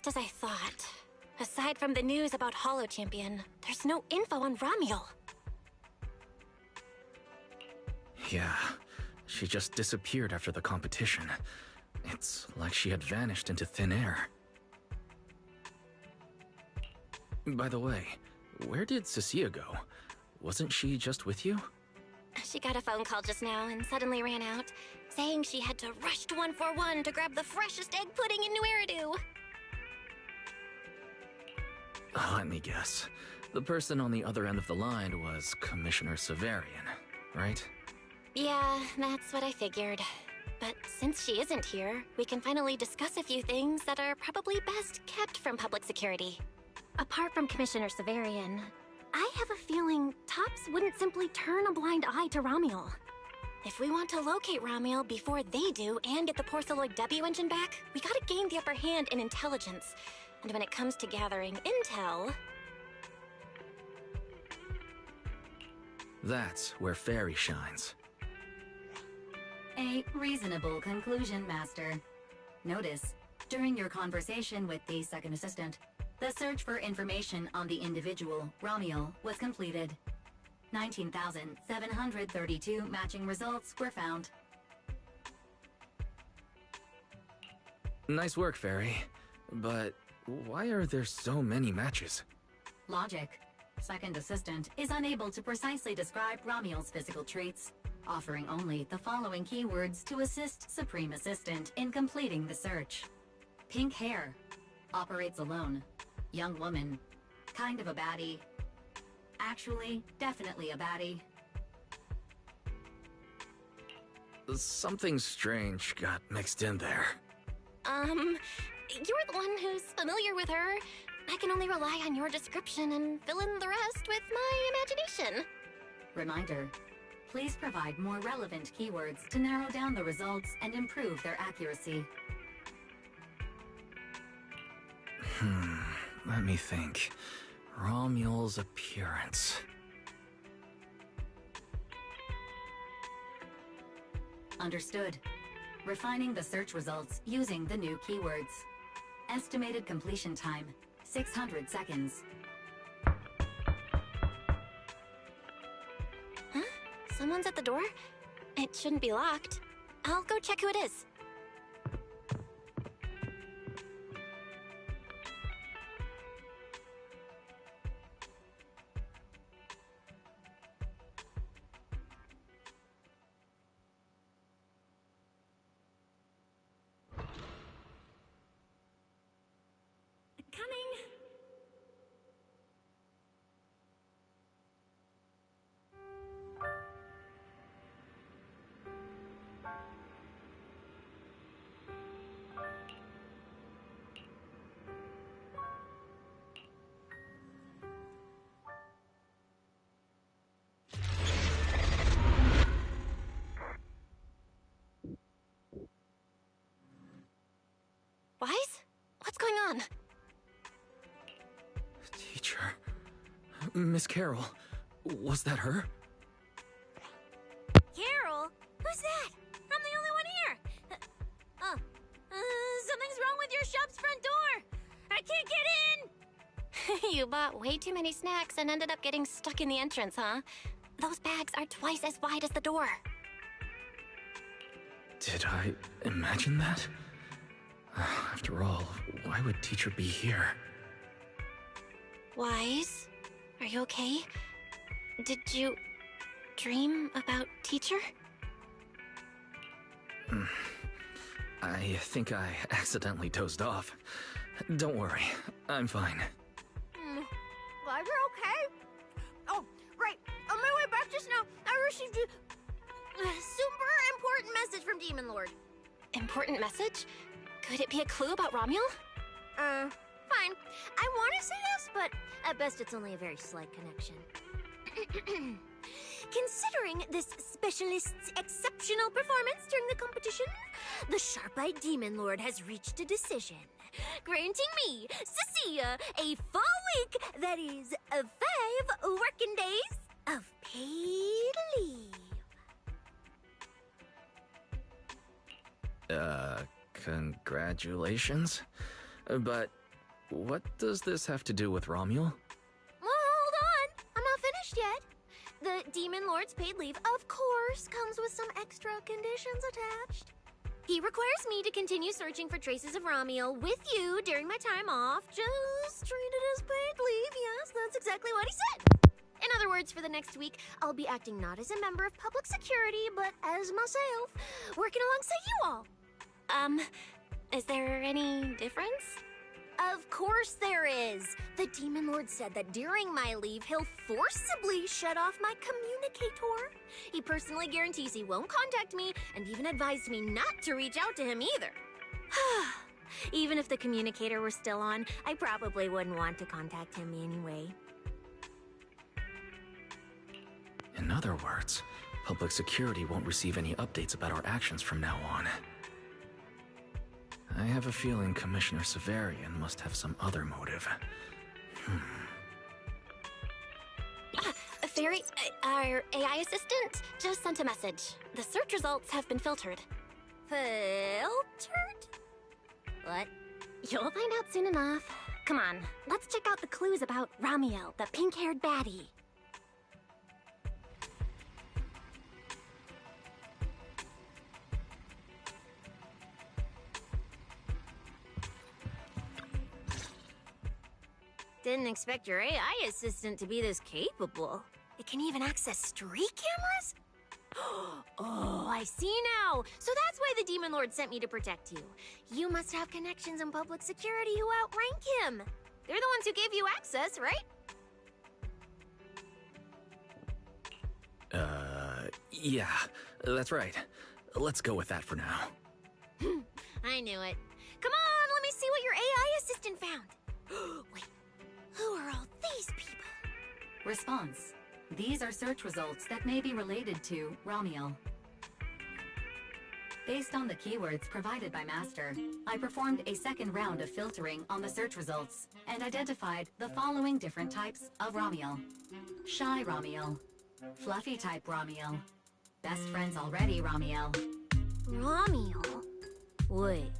just as I thought. Aside from the news about Holo Champion, there's no info on Ramiel. Yeah, she just disappeared after the competition. It's like she had vanished into thin air. By the way, where did Cecilia go? Wasn't she just with you? She got a phone call just now and suddenly ran out, saying she had to rush to 141 to grab the freshest egg pudding in New Eridu. Let me guess. The person on the other end of the line was Commissioner Severian, right? Yeah, that's what I figured. But since she isn't here, we can finally discuss a few things that are probably best kept from public security. Apart from Commissioner Severian, I have a feeling Tops wouldn't simply turn a blind eye to Ramiel. If we want to locate Ramiel before they do and get the Porceloid W engine back, we gotta gain the upper hand in intelligence. And when it comes to gathering intel... That's where Fairy shines. A reasonable conclusion, Master. Notice, during your conversation with the second assistant, the search for information on the individual, Ramiel, was completed. 19,732 matching results were found. Nice work, Fairy. But why are there so many matches? Logic. Second assistant is unable to precisely describe Ramiel's physical traits, offering only the following keywords to assist Supreme Assistant in completing the search. Pink hair. Operates alone. Young woman. Kind of a baddie. Actually, definitely a baddie. Something strange got mixed in there. You're the one who's familiar with her. I can only rely on your description and fill in the rest with my imagination. Reminder. Please provide more relevant keywords to narrow down the results and improve their accuracy. Let me think. Ramiel's appearance. Understood. Refining the search results using the new keywords. Estimated completion time, 600 seconds. Huh? Someone's at the door? It shouldn't be locked. I'll go check who it is. Wise? What's going on? Teacher... Miss Carol, was that her? Carol? Who's that? I'm the only one here! Something's wrong with your shop's front door! I can't get in! You bought way too many snacks and ended up getting stuck in the entrance, huh? Those bags are twice as wide as the door. Did I imagine that? After all, why would Teacher be here? Wise? Are you okay? Did you dream about Teacher? I think I accidentally dozed off. Don't worry, I'm fine. Glad you're okay. Oh, right. On my way back just now, I received a super important message from Demon Lord. Important message? Could it be a clue about Ramiel? Fine. I want to say yes, but at best it's only a very slight connection. Considering this specialist's exceptional performance during the competition, the sharp-eyed Demon Lord has reached a decision, granting me, Cecilia, a full week, that is, 5 working days of paid leave. Congratulations? But What does this have to do with Romuel? Well, hold on. I'm not finished yet. The Demon Lord's paid leave, of course, comes with some extra conditions attached. He requires me to continue searching for traces of Romuel with you during my time off. Just treat it as paid leave. Yes, that's exactly what he said. In other words, for the next week, I'll be acting not as a member of public security, but as myself, working alongside you all. Is there any difference? Of course there is. The Demon Lord said that during my leave, he'll forcibly shut off my communicator. He personally guarantees he won't contact me and even advised me not to reach out to him either. Even if the communicator were still on, I probably wouldn't want to contact him anyway. In other words, public security won't receive any updates about our actions from now on. I have a feeling Commissioner Severian must have some other motive. Fairy, our AI assistant just sent a message. The search results have been filtered. Filtered? What? You'll find out soon enough. Come on, let's check out the clues about Romuel, the pink-haired baddie. Didn't expect your AI assistant to be this capable. It can even access street cameras? Oh, I see now. So that's why the Demon Lord sent me to protect you. You must have connections in public security who outrank him. They're the ones who gave you access, right? Yeah, that's right. Let's go with that for now. I knew it. Come on, let me see what your AI assistant found. Wait, who are all these people? Response. These are search results that may be related to Romuel. Based on the keywords provided by Master, I performed a second round of filtering on the search results and identified the following different types of Romuel. Shy Romuel, Fluffy type Romuel, Best Friends Already Romuel. Romuel? Wait,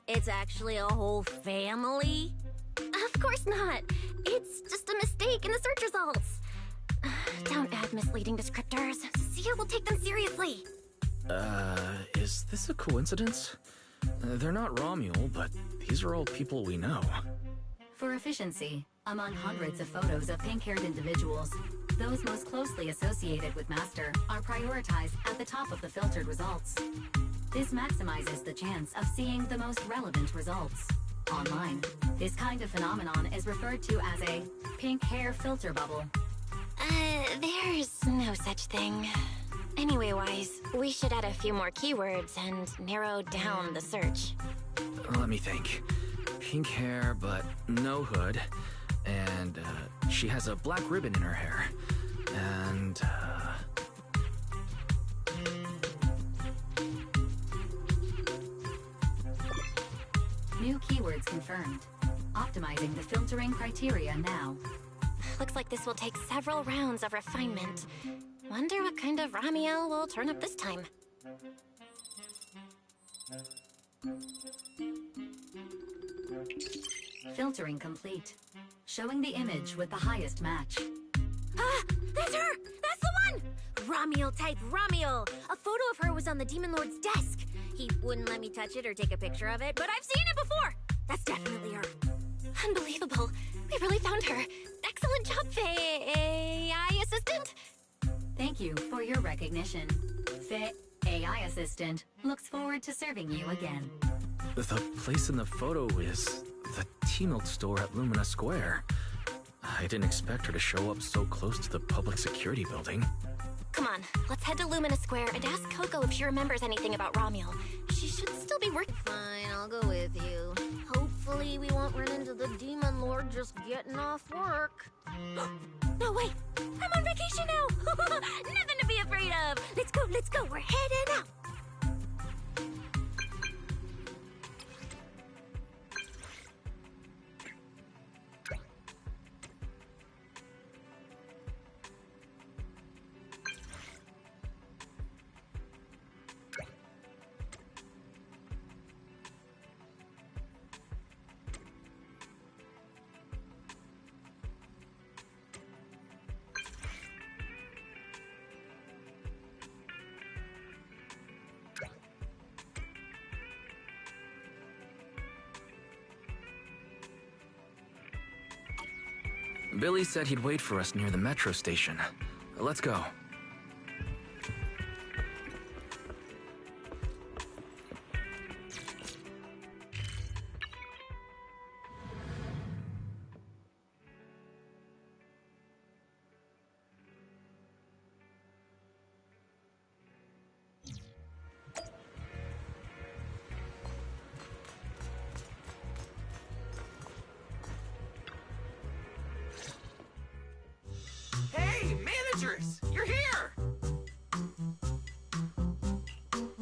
it's actually a whole family? Of course not. It's just a mistake in the search results. Don't add misleading descriptors. Sia will take them seriously. Is this a coincidence? They're not Romuel, but these are all people we know. For efficiency, among hundreds of photos of pink-haired individuals, those most closely associated with Master are prioritized at the top of the filtered results. This maximizes the chance of seeing the most relevant results. Online, this kind of phenomenon is referred to as a pink hair filter bubble. There's no such thing. Anyway-wise, we should add a few more keywords and narrow down the search. Let me think. Pink hair, but no hood. And, she has a black ribbon in her hair. And, New keywords confirmed. Optimizing the filtering criteria now. Looks like this will take several rounds of refinement. Wonder what kind of Romuel will turn up this time. Filtering complete. Showing the image with the highest match. Ah, that's her! That's the one! Romuel type Romuel! A photo of her was on the Demon Lord's desk. He wouldn't let me touch it or take a picture of it, but I've seen it before! That's definitely her. Unbelievable. We really found her. Excellent job, AI assistant. Thank you for your recognition. Faye AI Assistant looks forward to serving you again. the place in the photo is the T-Milk store at Lumina Square. I didn't expect her to show up so close to the public security building. Come on, let's head to Lumina Square and ask Coco if she remembers anything about Romuel. She should still be working. Fine, I'll go with you. Hopefully we won't run into the Demon Lord just getting off work. No, wait! I'm on vacation now! Nothing to be afraid of! Let's go! We're heading out! Billy said he'd wait for us near the metro station. Let's go. Hey, managers! You're here!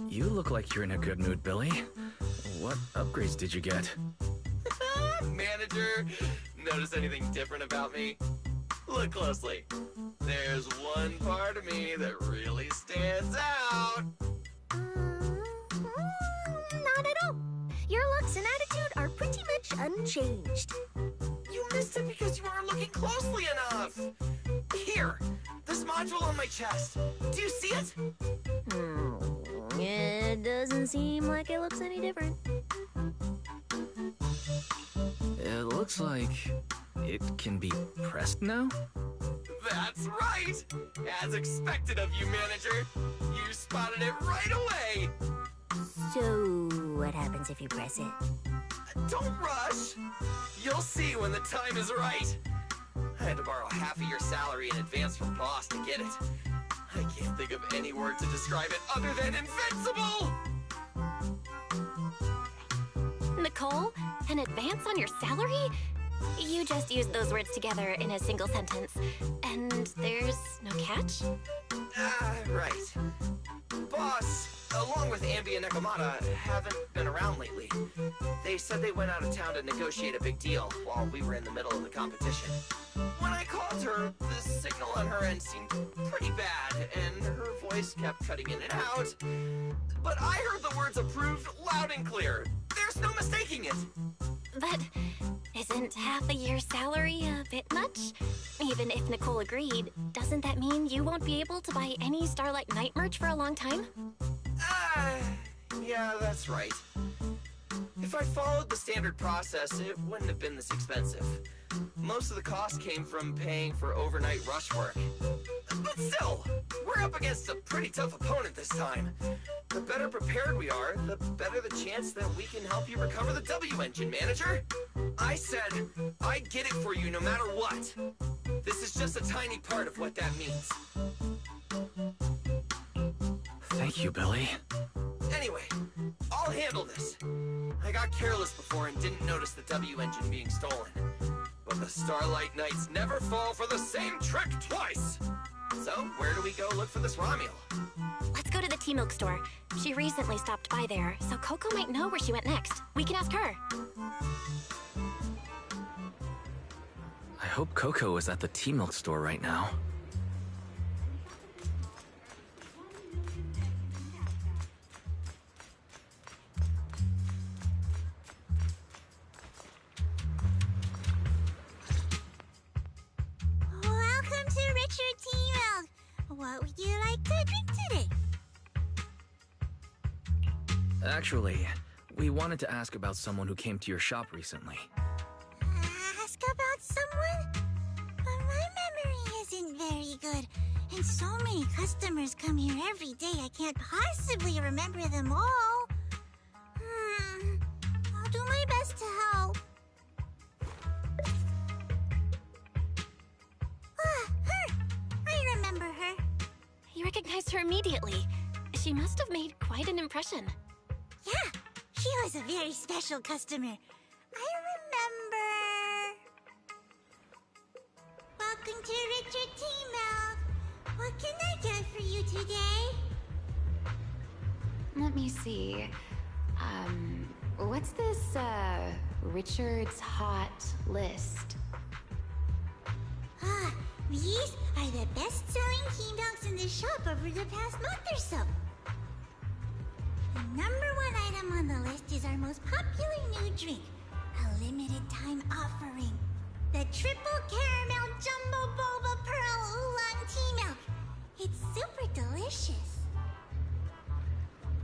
You look like you're in a good mood, Billy. What upgrades did you get? Manager, notice anything different about me? Look closely. There's one part of me that really stands out. Not at all. Your looks and attitude are pretty much unchanged. You missed it because you weren't looking closely enough. Here, this module on my chest. Do you see it? It doesn't seem like it looks any different. It looks like it can be pressed now? That's right! As expected of you, manager. You spotted it right away. So, what happens if you press it? Don't rush. You'll see when the time is right. I had to borrow half of your salary in advance from boss to get it. I can't think of any word to describe it other than invincible! Nicole, an advance on your salary? You just used those words together in a single sentence. And there's no catch? Right. Boss, along with Ambi and Nekomata, haven't been around lately. They said they went out of town to negotiate a big deal while we were in the middle of the competition. When I called her, the signal on her end seemed pretty bad, and her voice kept cutting in and out. But I heard the words approved loud and clear. There's no mistaking it. But isn't half a year's salary a bit much? Even if Nicole agreed, doesn't that mean you won't be able to buy any Starlight Night merch for a long time? Yeah, that's right. If I followed the standard process, it wouldn't have been this expensive. Most of the cost came from paying for overnight rush work. But still, we're up against a pretty tough opponent this time. The better prepared we are, the better the chance that we can help you recover the W engine, manager. I said I'd get it for you no matter what. This is just a tiny part of what that means. Thank you, Billy. Anyway, I'll handle this. I got careless before and didn't notice the W engine being stolen. But the Starlight Knights never fall for the same trick twice! So, where do we go look for this Romuel? Let's go to the T-Milk store. She recently stopped by there, so Coco might know where she went next. We can ask her. I hope Coco is at the T-Milk store right now. Welcome to Richard T-Milk. What would you like to drink today? Actually, we wanted to ask about someone who came to your shop recently. Ask about someone? But my memory isn't very good. And so many customers come here every day, I can't possibly remember them all. I'll do my best to help. Her! I remember her. You recognized her immediately. She must have made quite an impression. Yeah, she was a very special customer. I remember. Welcome to Richard T-Milk. What can I get for you today? Let me see. What's this, Richard's Hot List? These are the best-selling T-Milks in the shop over the past month or so. The number one item on the list is our most popular new drink, a limited-time offering. The Triple Caramel Jumbo Boba Pearl Oolong T-Milk. It's super delicious.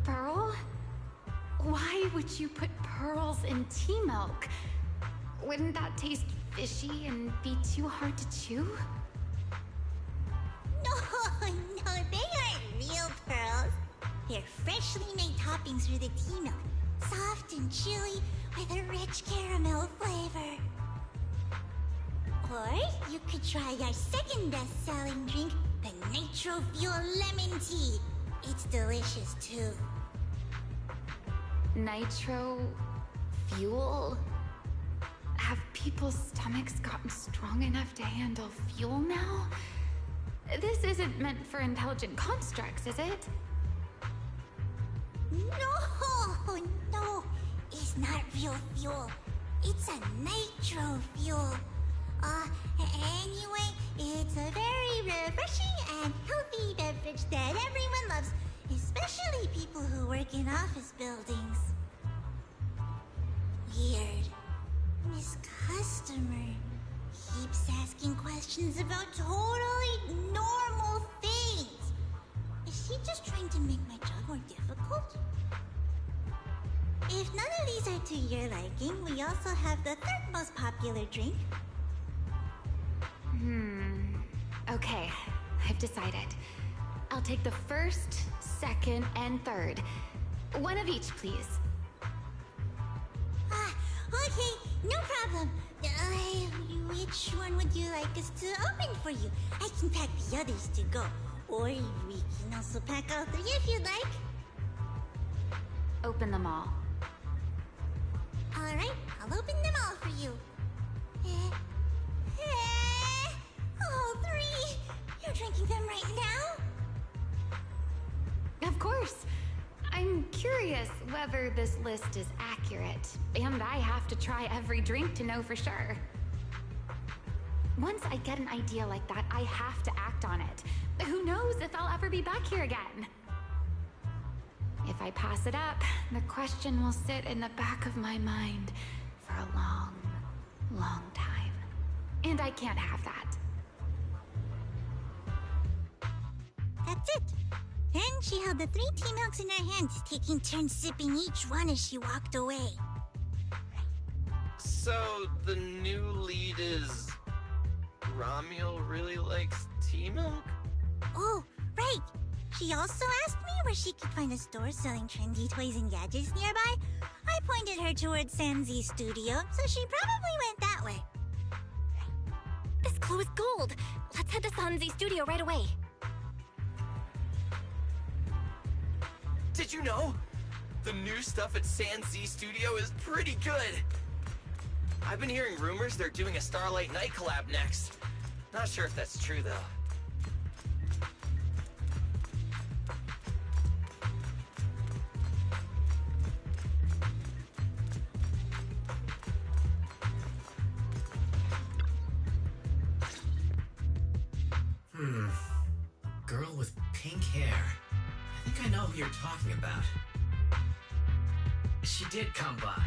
Pearl? Why would you put pearls in tea milk? Wouldn't that taste fishy and be too hard to chew? No, no, they aren't real pearls. They're freshly made toppings for the tea milk. Soft and chewy with a rich caramel flavor. Or you could try our second best-selling drink, the Nitro Fuel Lemon Tea. It's delicious too. Nitro... fuel? Have people's stomachs gotten strong enough to handle fuel now? This isn't meant for intelligent constructs, is it? No, no, it's not real fuel. It's a nitro fuel. Anyway, it's a very refreshing and healthy beverage that everyone loves, especially people who work in office buildings. Weird. This customer keeps asking questions about totally normal things. Is she just trying to make my job more difficult? If none of these are to your liking, we also have the third most popular drink. Okay, I've decided. I'll take the first, second, and third. One of each, please. Okay, no problem. Which one would you like us to open for you? I can pack the others to go. Or we can also pack all three if you'd like. Open them all. Alright, I'll open them all for you. All three? You're drinking them right now? Of course. I'm curious whether this list is accurate, and I have to try every drink to know for sure. Once I get an idea like that, I have to act on it. Who knows if I'll ever be back here again? If I pass it up, the question will sit in the back of my mind for a long, long time. And I can't have that. That's it. Then she held the 3 tea milks in her hands, taking turns sipping each one as she walked away. So, the new lead is... Ramiel really likes tea milk? Oh, right. She also asked me where she could find a store selling trendy toys and gadgets nearby. I pointed her towards Sanzi's studio, so she probably went that way. This clue is gold. Let's head to Sanzi's studio right away. Did you know? The new stuff at Sanzi Studio is pretty good. I've been hearing rumors they're doing a Starlight Night collab next. Not sure if that's true, though. Girl with pink hair. I think I know who you're talking about. She did come by.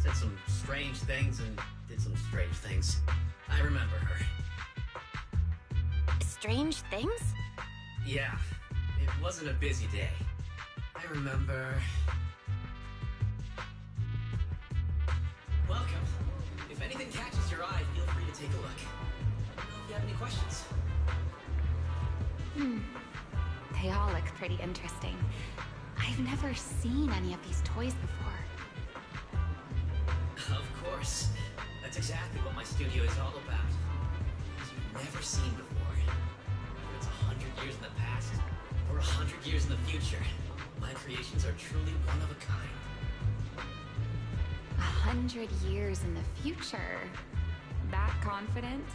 Said some strange things and did some strange things. I remember her. Strange things? Yeah, it wasn't a busy day. I remember... Welcome. If anything catches your eye, feel free to take a look. Let me know if you have any questions. They all look pretty interesting. I've never seen any of these toys before. Of course. That's exactly what my studio is all about. Things you've never seen before. Whether it's 100 years in the past or 100 years in the future, my creations are truly one of a kind. 100 years in the future? That confident?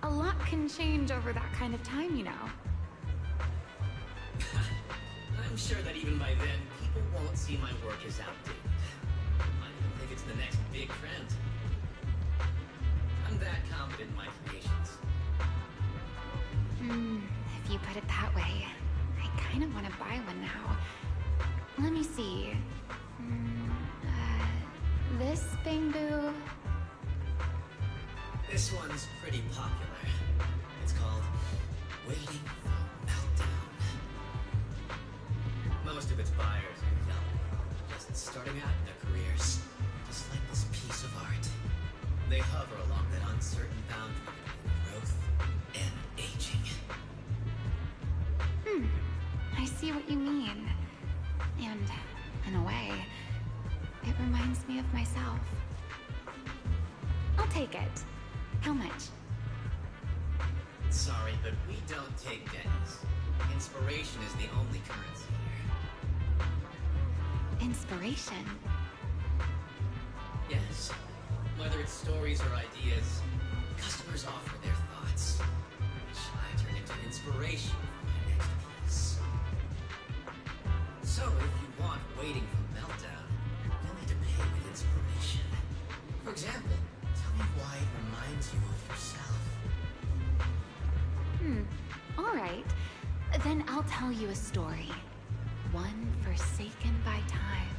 A lot can change over that kind of time, you know. I'm sure that even by then, people won't see my work as outdated. I even think it's the next big trend. I'm that confident in my creations. If you put it that way, I kind of want to buy one now. Let me see. This Bamboo. This one's pretty popular. It's called Waiting for Meltdown. Most of its buyers are young, just starting out in their careers, just like this piece of art. They hover along that uncertain boundary between growth and aging. I see what you mean. And, in a way, it reminds me of myself. I'll take it. How much? Sorry, but we don't take pennies. Inspiration is the only currency here. Inspiration? Yes. Whether it's stories or ideas, customers offer their thoughts, which I turn into inspiration for my next piece. So if you want waiting for Meltdown, you'll need to pay with inspiration. For example, tell me why it reminds you of yourself. All right. Then I'll tell you a story. One forsaken by time.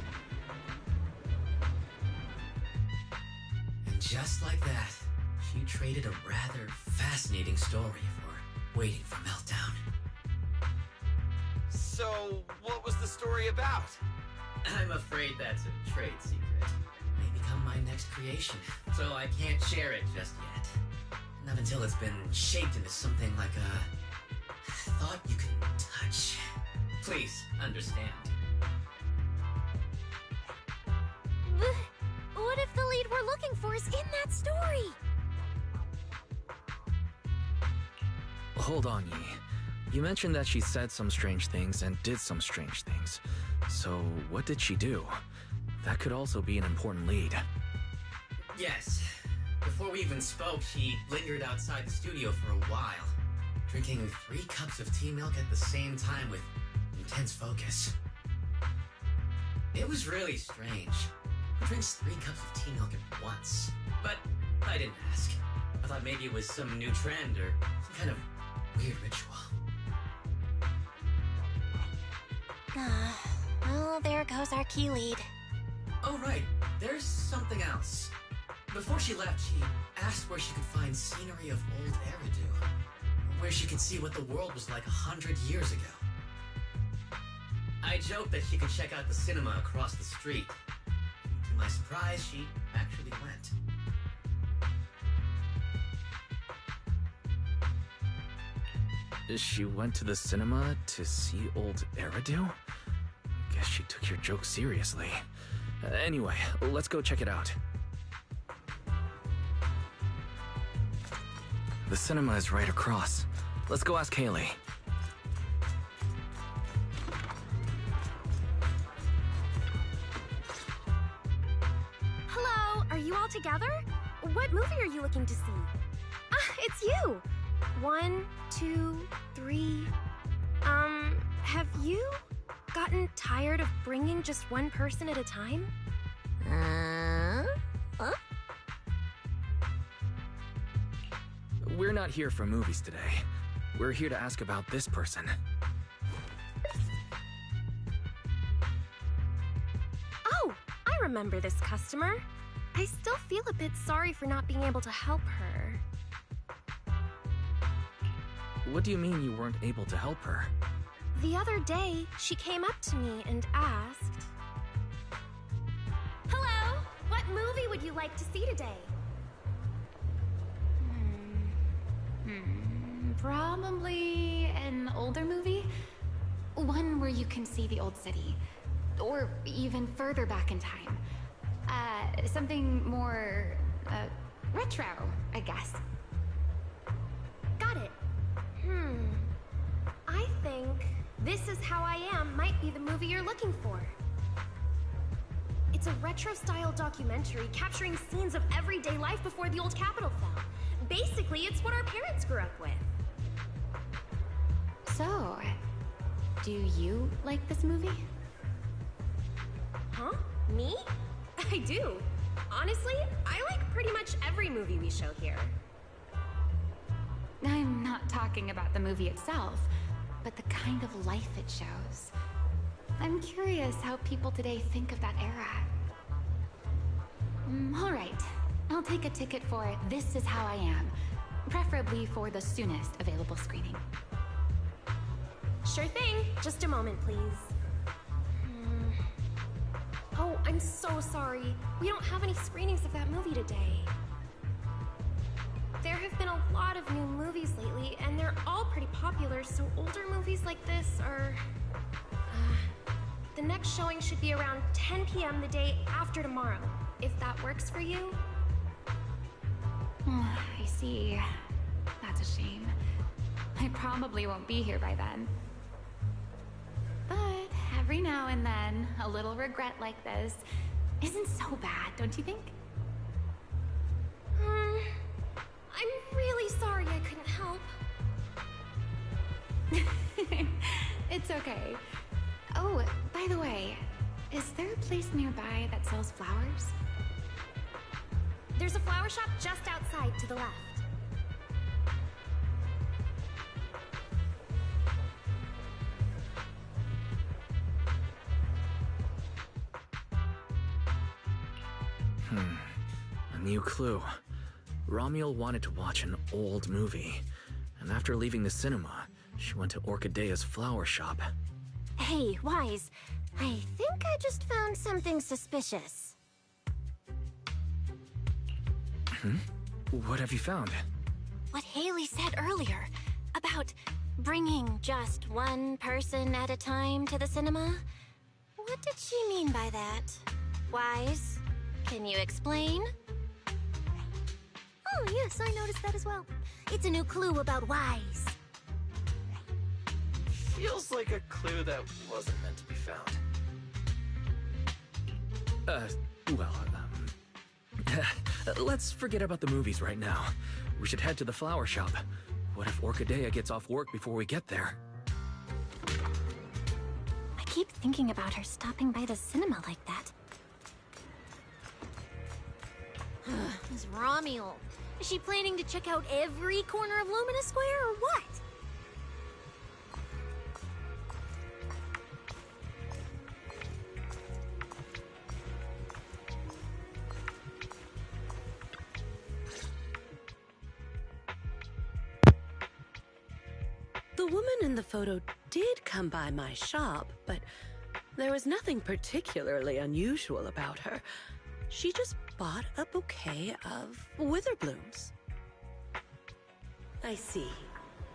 And just like that, she traded a rather fascinating story for waiting for Meltdown. So, what was the story about? I'm afraid that's a trade secret. May become my next creation, so I can't share it just yet. Not until it's been shaped into something like a thought you can touch. Please, understand. What if the lead we're looking for is in that story? Hold on, Yi. You mentioned that she said some strange things and did some strange things. So, what did she do? That could also be an important lead. Yes. Before we even spoke, she lingered outside the studio for a while, drinking 3 cups of tea milk at the same time with intense focus. It was really strange. Who drinks 3 cups of tea milk at once? But I didn't ask. I thought maybe it was some new trend or some kind of weird ritual. Well, there goes our key lead. Oh, right. There's something else. Before she left, she asked where she could find scenery of old Eridu, where she could see what the world was like 100 years ago. I joked that she could check out the cinema across the street. To my surprise, she actually went. She went to the cinema to see old Eridu? Guess she took your joke seriously. Anyway, let's go check it out. The cinema is right across. Let's go ask Haley. Hello, are you all together? What movie are you looking to see? Ah, it's you! 1, 2, 3. Have you gotten tired of bringing just one person at a time? We're not here for movies today. We're here to ask about this person. Oh, I remember this customer. I still feel a bit sorry for not being able to help her. What do you mean you weren't able to help her? The other day, she came up to me and asked, "Hello, what movie would you like to see today?" Probably an older movie? One where you can see the old city. Or even further back in time. Something more, retro, I guess. Got it. I think This Is How I Am might be the movie you're looking for. It's a retro-style documentary capturing scenes of everyday life before the old Capitol fell. Basically, it's what our parents grew up with. So, do you like this movie? Huh? Me? I do. Honestly, I like pretty much every movie we show here. I'm not talking about the movie itself, but the kind of life it shows. I'm curious how people today think of that era. All right, I'll take a ticket for This Is How I Am, preferably for the soonest available screening. Sure thing. Just a moment, please. Oh, I'm so sorry. We don't have any screenings of that movie today. lot of new movies lately, and they're all pretty popular, so older movies like this are... the next showing should be around 10 p.m. the day after tomorrow, if that works for you. I see. That's a shame. I probably won't be here by then. But every now and then, a little regret like this isn't so bad, don't you think? I'm really sorry I couldn't help. It's okay. Oh, by the way, is there a place nearby that sells flowers? There's a flower shop just outside to the left. A new clue. Romuald wanted to watch an old movie, and after leaving the cinema, she went to Orchidea's flower shop. Hey, Wise. I think I just found something suspicious. What have you found? What Haley said earlier about bringing just one person at a time to the cinema. What did she mean by that? Wise, can you explain? Oh, yes, I noticed that as well. It's a new clue about Wise. Feels like a clue that wasn't meant to be found. Let's forget about the movies right now. We should head to the flower shop. What if Orchidea gets off work before we get there? I keep thinking about her stopping by the cinema like that. This Romuald. Is she planning to check out every corner of Lumina Square or what? The woman in the photo did come by my shop, but there was nothing particularly unusual about her. She just bought a bouquet of witherblooms. I see.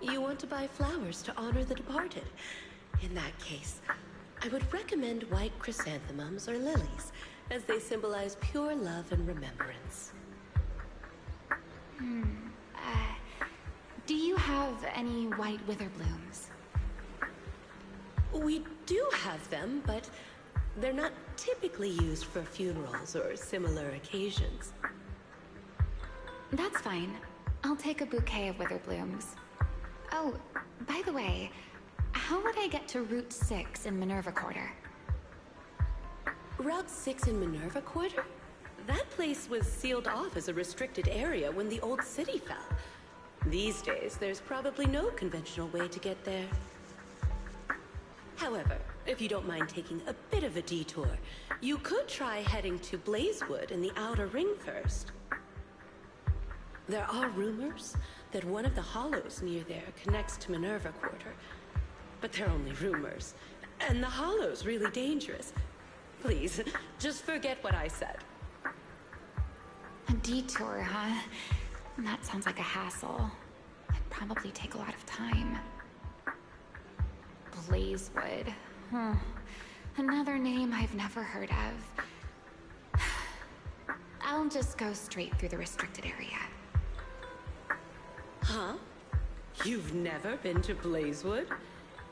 You want to buy flowers to honor the departed. In that case, I would recommend white chrysanthemums or lilies, as they symbolize pure love and remembrance. Do you have any white witherblooms? We do have them, but they're not typically used for funerals or similar occasions. That's fine. I'll take a bouquet of witherblooms. Oh, by the way, how would I get to Route 6 in Minerva Quarter? Route 6 in Minerva Quarter? That place was sealed off as a restricted area when the old city fell. These days, there's probably no conventional way to get there. However, if you don't mind taking a bit of a detour, you could try heading to Blazewood in the Outer Ring first. There are rumors that one of the hollows near there connects to Minerva Quarter, but they're only rumors, and the hollow's really dangerous. Please, just forget what I said. A detour, huh? That sounds like a hassle. It'd probably take a lot of time. Blazewood. Another name I've never heard of. I'll just go straight through the restricted area. Huh? You've never been to Blazewood?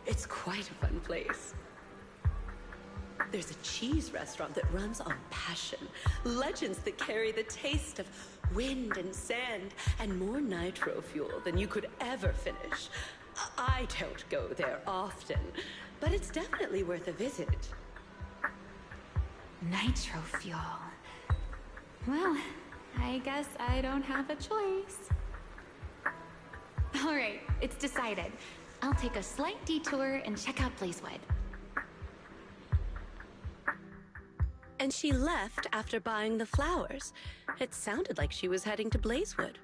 It's quite a fun place. There's a cheese restaurant that runs on passion. Legends that carry the taste of wind and sand and more nitro fuel than you could ever finish. I don't go there often, but it's definitely worth a visit. Nitro fuel. Well, I guess I don't have a choice. All right, it's decided. I'll take a slight detour and check out Blazewood. And she left after buying the flowers. It sounded like she was heading to Blazewood.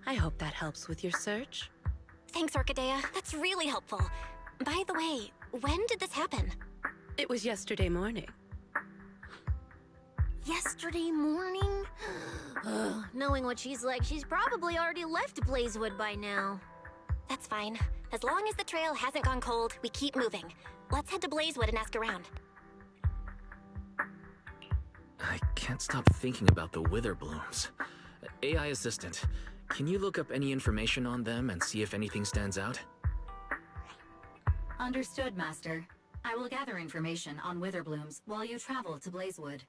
I hope that helps with your search. Thanks, Orchidea. That's really helpful. By the way, when did this happen? It was yesterday morning. Yesterday morning? Knowing what she's like, she's probably already left Blazewood by now. That's fine. As long as the trail hasn't gone cold, we keep moving. Let's head to Blazewood and ask around. I can't stop thinking about the wither blooms. AI assistant, can you look up any information on them and see if anything stands out? Understood, Master. I will gather information on wither blooms while you travel to Blazewood.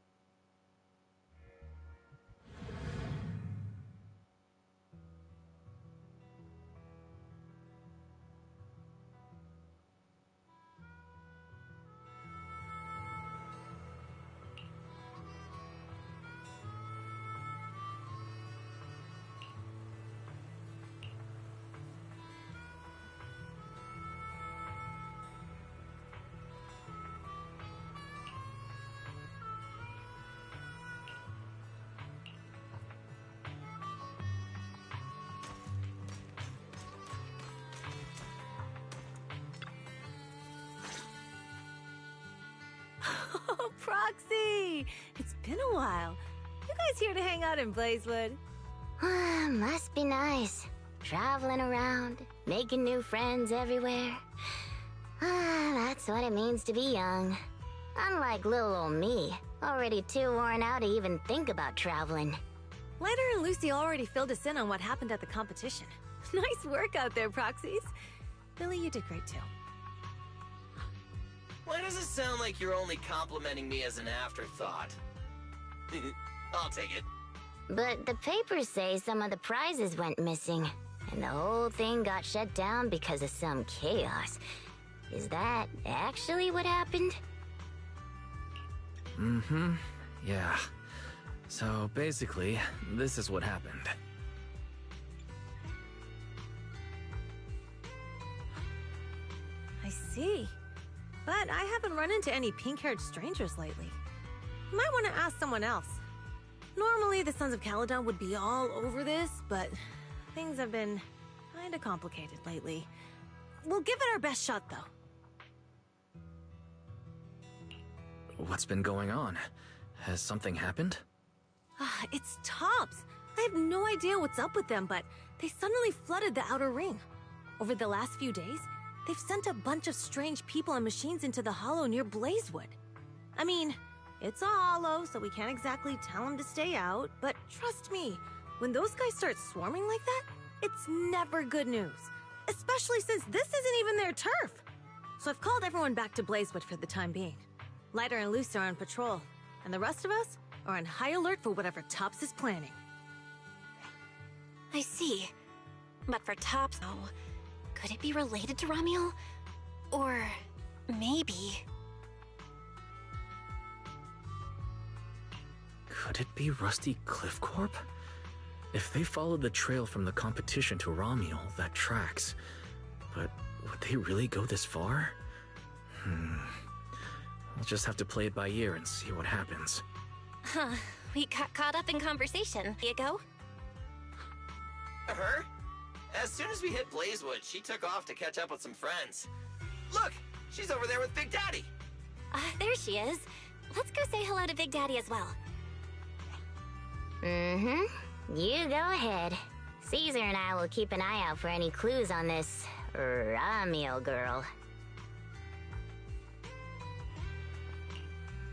Oh, Proxy! It's been a while. You guys here to hang out in Blazewood? Must be nice. Traveling around, making new friends everywhere. That's what it means to be young. Unlike little old me, already too worn out to even think about traveling. Lighter and Lucy already filled us in on what happened at the competition. Nice work out there, Proxies. Billy, you did great too. Why does it sound like you're only complimenting me as an afterthought? I'll take it. But the papers say some of the prizes went missing, and the whole thing got shut down because of some chaos. Is that actually what happened? Mm-hmm. Yeah. So basically, this is what happened. I see. But I haven't run into any pink-haired strangers lately. You might want to ask someone else. Normally, the Sons of Caledon would be all over this, but things have been kinda complicated lately. We'll give it our best shot, though. What's been going on? Has something happened? It's Tops. I have no idea what's up with them, but they suddenly flooded the outer ring. Over the last few days, they've sent a bunch of strange people and machines into the hollow near Blazewood. I mean, it's a hollow, so we can't exactly tell them to stay out, but trust me, when those guys start swarming like that, it's never good news. Especially since this isn't even their turf. So I've called everyone back to Blazewood for the time being. Lighter and Lucy are on patrol, and the rest of us are on high alert for whatever Tops is planning. I see. But for Tops, though, could it be related to Ramiel? Or maybe... Could it be Rusty Cliff Corp? If they followed the trail from the competition to Ramiel, that tracks. But would they really go this far? I'll just have to play it by ear and see what happens. Huh. We got caught up in conversation. You go? Her? As soon as we hit Blazewood, she took off to catch up with some friends. Look! She's over there with Big Daddy! There she is. Let's go say hello to Big Daddy as well. You go ahead. Caesar and I will keep an eye out for any clues on this Ramiel girl.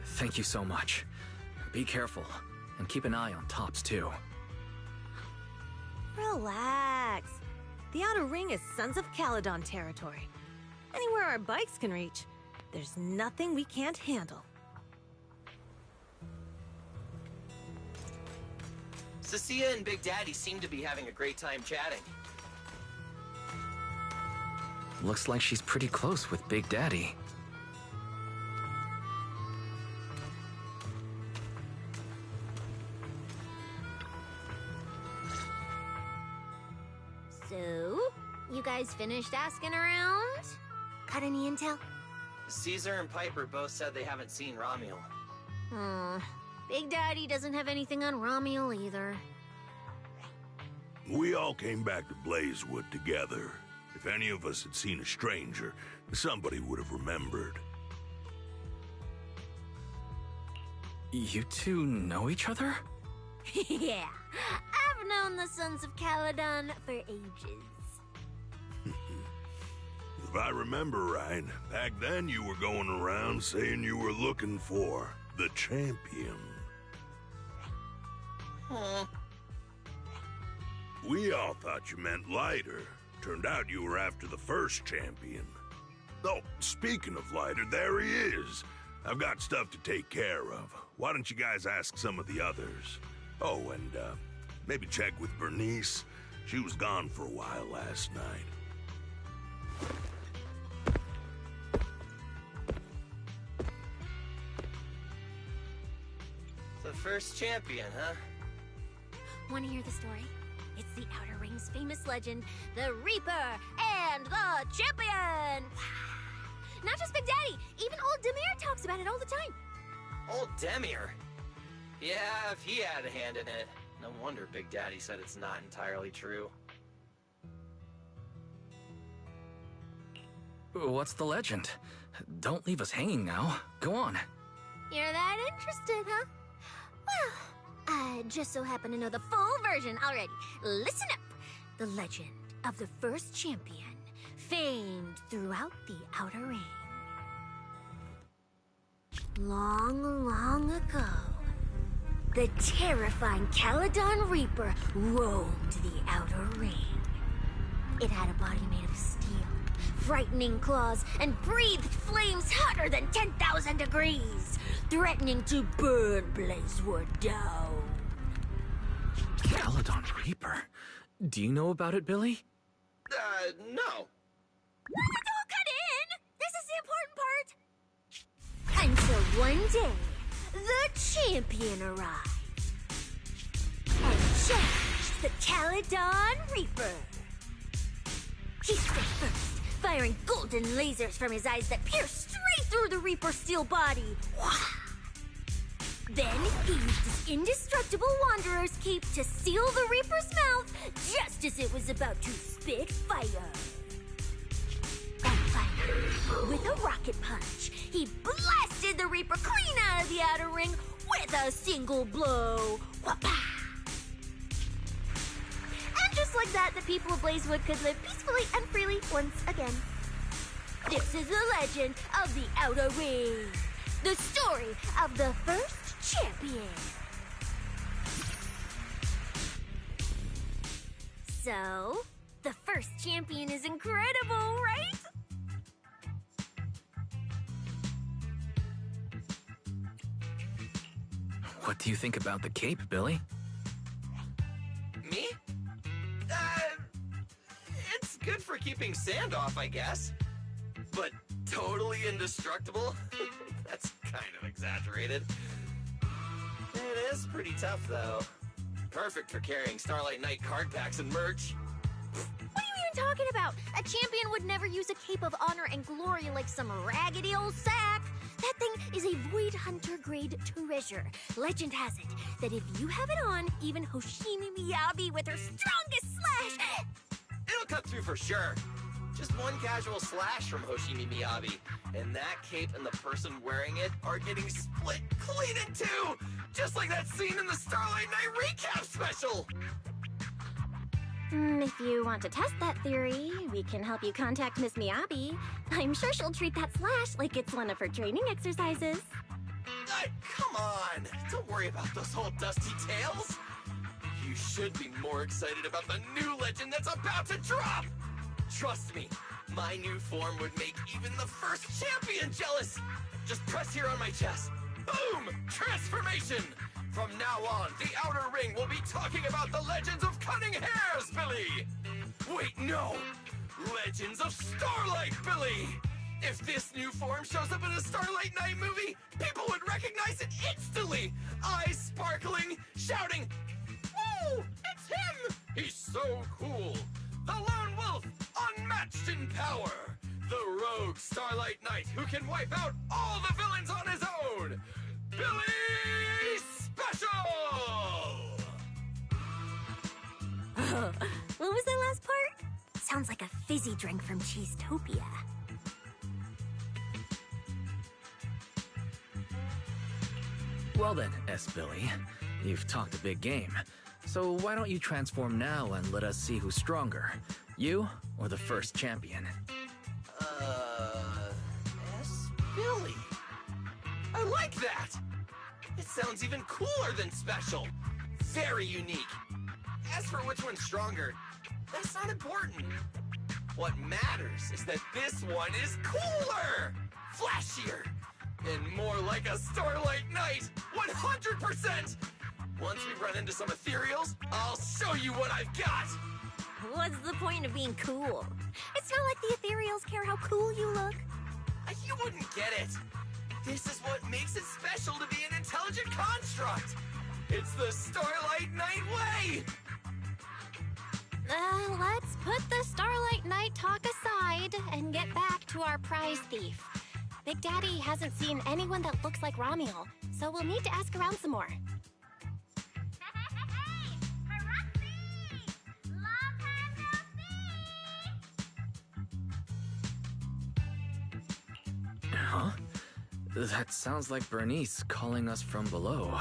Thank you so much. Be careful, and keep an eye on Tops too. Relax. The outer ring is Sons of Caledon territory. Anywhere our bikes can reach, there's nothing we can't handle. Cecilia and Big Daddy seem to be having a great time chatting. Looks like she's pretty close with Big Daddy. So, you guys finished asking around? Got any intel? Caesar and Piper both said they haven't seen Ramiel. Big Daddy doesn't have anything on Ramiel either. We all came back to Blazewood together. If any of us had seen a stranger, somebody would have remembered. You two know each other? Yeah, I've known the Sons of Caledon for ages. If I remember right, back then you were going around saying you were looking for the champion. Huh. We all thought you meant Lighter. Turned out you were after the first champion. Oh, speaking of Lighter, there he is. I've got stuff to take care of. Why don't you guys ask some of the others? Oh, and maybe check with Bernice. She was gone for a while last night. The first champion, huh? Want to hear the story? It's the Outer Ring's famous legend, the Reaper and the Champion! Not just Big Daddy, even old Demir talks about it all the time. Old Demir? Yeah, if he had a hand in it. No wonder Big Daddy said it's not entirely true. What's the legend? Don't leave us hanging now. Go on. You're that interested, huh? Well, I just so happen to know the full version already. Listen up! The legend of the first champion, famed throughout the Outer Ring. Long, long ago, the terrifying Caledon Reaper roamed the Outer Ring. It had a body made of steel, frightening claws, and breathed flames hotter than 10,000 degrees, threatening to burn Blazewood down. Caledon Reaper? Do you know about it, Billy? No. Don't cut in! This is the important part! Until one day, the champion arrived and challenged the Caledon Reaper. He struck first, firing golden lasers from his eyes that pierced straight through the Reaper's steel body. Then he used his indestructible Wanderer's cape to seal the Reaper's mouth just as it was about to spit fire. And finally, with a rocket punch, he blasted the Reaper clean out of the Outer Ring with a single blow. Whapa! And just like that, the people of Blazewood could live peacefully and freely once again. This is the legend of the Outer Ring. The story of the first champion. So, the first champion is incredible, right? What do you think about the cape, Billy? Me? It's good for keeping sand off, I guess. But totally indestructible? That's kind of exaggerated. It is pretty tough, though. Perfect for carrying Starlight Knight card packs and merch. What are you even talking about? A champion would never use a cape of honor and glory like some raggedy old sack. That thing is a Void Hunter grade treasure. Legend has it that if you have it on, even Hoshimi Miyabi with her strongest slash... It'll cut through for sure. Just one casual slash from Hoshimi Miyabi, and that cape and the person wearing it are getting split clean in two! Just like that scene in the Starlight Knight recap special! If you want to test that theory, we can help you contact Miss Miyabi. I'm sure she'll treat that slash like it's one of her training exercises. Come on! Don't worry about those old dusty tales! You should be more excited about the new legend that's about to drop! Trust me, my new form would make even the first champion jealous! Just press here on my chest. Boom! Transformation! From now on, the Outer Ring will be talking about the legends of Cunning Hairs, Billy! Wait, no! Legends of Starlight, Billy! If this new form shows up in a Starlight Knight movie, people would recognize it instantly! Eyes sparkling, shouting, "Woo! It's him! He's so cool! The Lone Wolf, unmatched in power! The rogue Starlight Knight who can wipe out all the villains on his own! Billy Special!" What was that last part? Sounds like a fizzy drink from Cheesetopia. Whoa, Well then, S-Billy, you've talked a big game. So why don't you transform now and let us see who's stronger? You or the first champion? S-Billy. I like that! It sounds even cooler than special. Very unique. As for which one's stronger, that's not important. What matters is that this one is cooler, flashier, and more like a starlight night, 100%! Once we run into some ethereals, I'll show you what I've got! What's the point of being cool? It's not like the ethereals care how cool you look. You wouldn't get it. This is what makes it special to be an intelligent construct. It's the Starlight Night way! Let's put the Starlight Night talk aside and get back to our prize thief. Big Daddy hasn't seen anyone that looks like Ramiel, so we'll need to ask around some more. Huh? That sounds like Bernice calling us from below.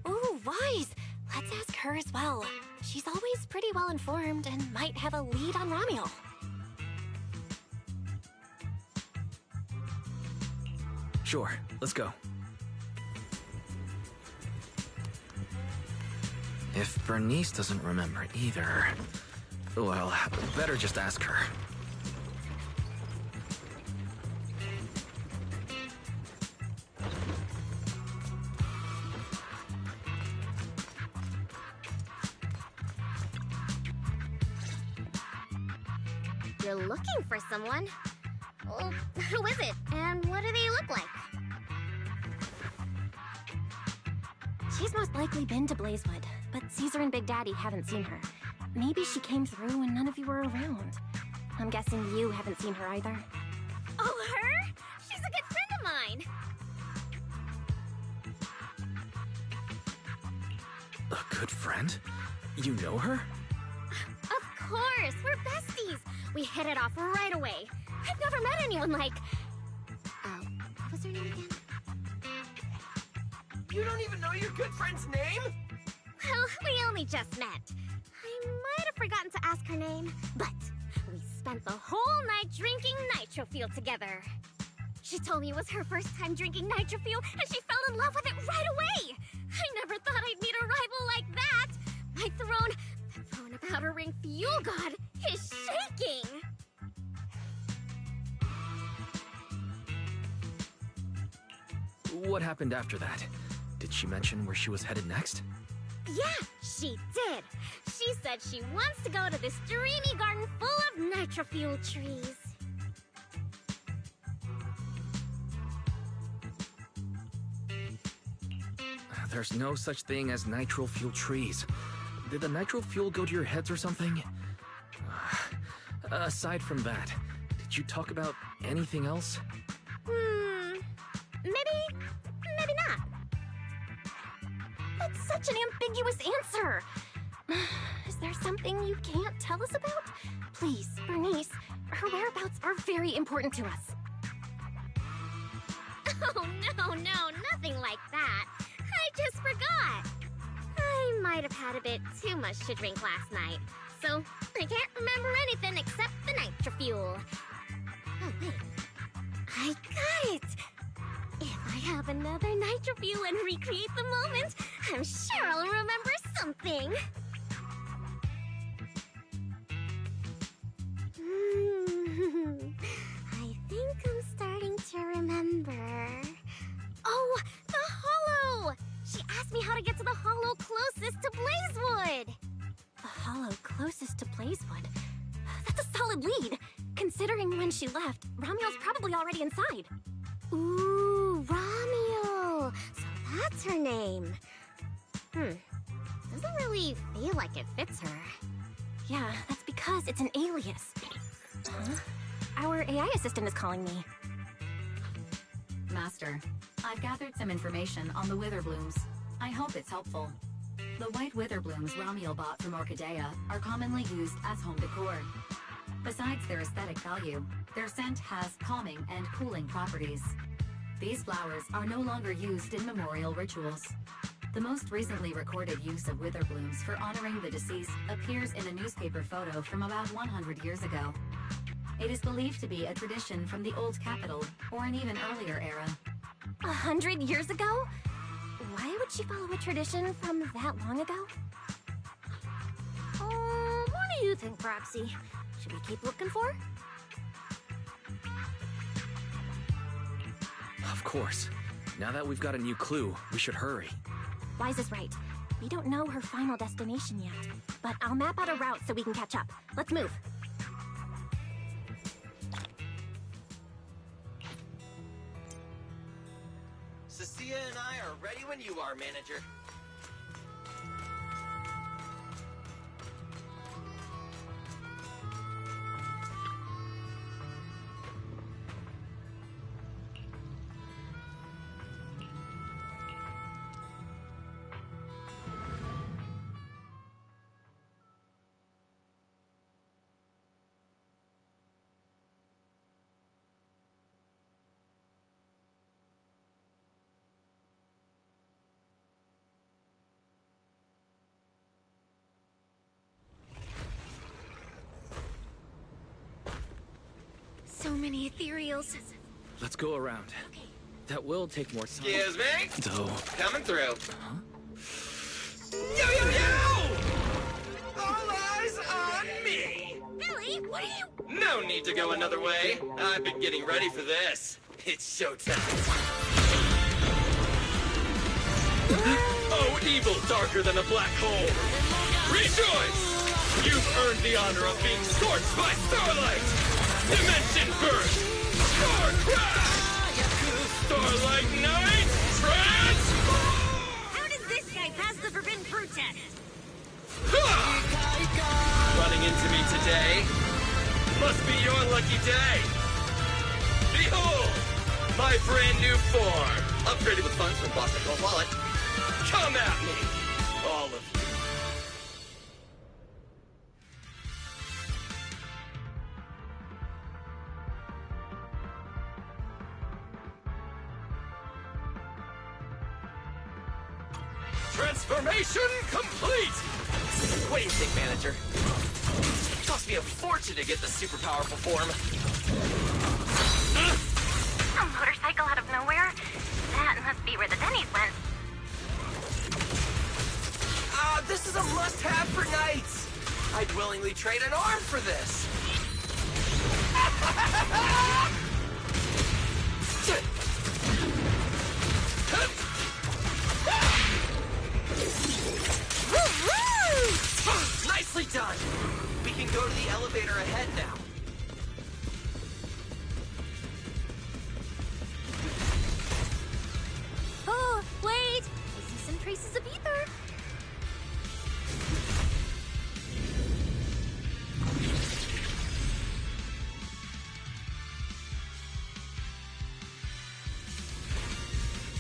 Ooh, wise! Let's ask her as well. She's always pretty well informed and might have a lead on Ramiel. Sure, let's go. If Bernice doesn't remember either, well, better just ask her. You're looking for someone? Well, who is it? And what do they look like? She's most likely been to Blazewood, but Caesar and Big Daddy haven't seen her. Maybe she came through when none of you were around. I'm guessing you haven't seen her either. Oh, her? She's a good friend of mine. A good friend? You know her? Of course, we're besties. We hit it off right away. I've never met anyone like... what was her name again? You don't even know your good friend's name? Well, we only just met. I might have forgotten to ask her name, but we spent the whole night drinking nitro fuel together. She told me it was her first time drinking nitro fuel, and she fell in love with it right away. I never thought I'd meet a rival like that. My throne, the throne of Outer Ring Fuel God, is shaking. What happened after that? Did she mention where she was headed next? Yeah, she did. She said she wants to go to this dreamy garden full of nitro fuel trees. There's no such thing as nitro fuel trees. Did the nitro fuel go to your heads or something? Aside from that, did you talk about anything else? Maybe not. That's such an ambiguous answer. Is there something you can't tell us about? Please, Bernice, her whereabouts are very important to us. Oh, no, nothing like that. I just forgot. I might have had a bit too much to drink last night, so I can't remember anything except the nitro fuel. Oh, wait. I got it! If I have another nitro fuel and recreate the moment, I'm sure I'll remember something. I think I'm starting to remember. Oh, the hollow! She asked me how to get to the hollow closest to Blazewood. The hollow closest to Blazewood? That's a solid lead. Considering when she left, Ramiel's probably already inside. Ooh, Ramiel. So that's her name. Doesn't really feel like it fits her. Yeah, that's because it's an alias. Huh? Our AI assistant is calling me. Master, I've gathered some information on the Witherblooms. I hope it's helpful. The white Witherblooms Ramiel bought from Orchidea are commonly used as home decor. Besides their aesthetic value, their scent has calming and cooling properties. These flowers are no longer used in memorial rituals. The most recently recorded use of wither blooms for honoring the deceased appears in a newspaper photo from about 100 years ago. It is believed to be a tradition from the Old Capital, or an even earlier era. 100 years ago? Why would she follow a tradition from that long ago? What do you think, Proxy? Should we keep looking for? Of course. Now that we've got a new clue, we should hurry. Wise is right. We don't know her final destination yet, but I'll map out a route so we can catch up. Let's move. Cecilia and I are ready when you are, manager. So many ethereals. Let's go around. That will take more time. Excuse me? Though. Coming through. Huh? Yo, yo, yo! All eyes on me! Billy, what are you... No need to go another way. I've been getting ready for this. It's showtime. Oh, evil darker than a black hole. Rejoice! You've earned the honor of being scorched by starlight! Dimension burst! Star crash! Starlight night! Transform! How did this guy pass the forbidden fruit test? Running into me today must be your lucky day. Behold, my brand new form. Upgraded with funds from Boston Cold Wallet. Come at me, all of you. Transformation complete! What do you think, manager? It cost me a fortune to get this super powerful form. A motorcycle out of nowhere? That must be where the Denny's went. This is a must-have for nights. I'd willingly trade an arm for this. Nicely done! We can go to the elevator ahead now. Oh, wait! I see some traces of ether.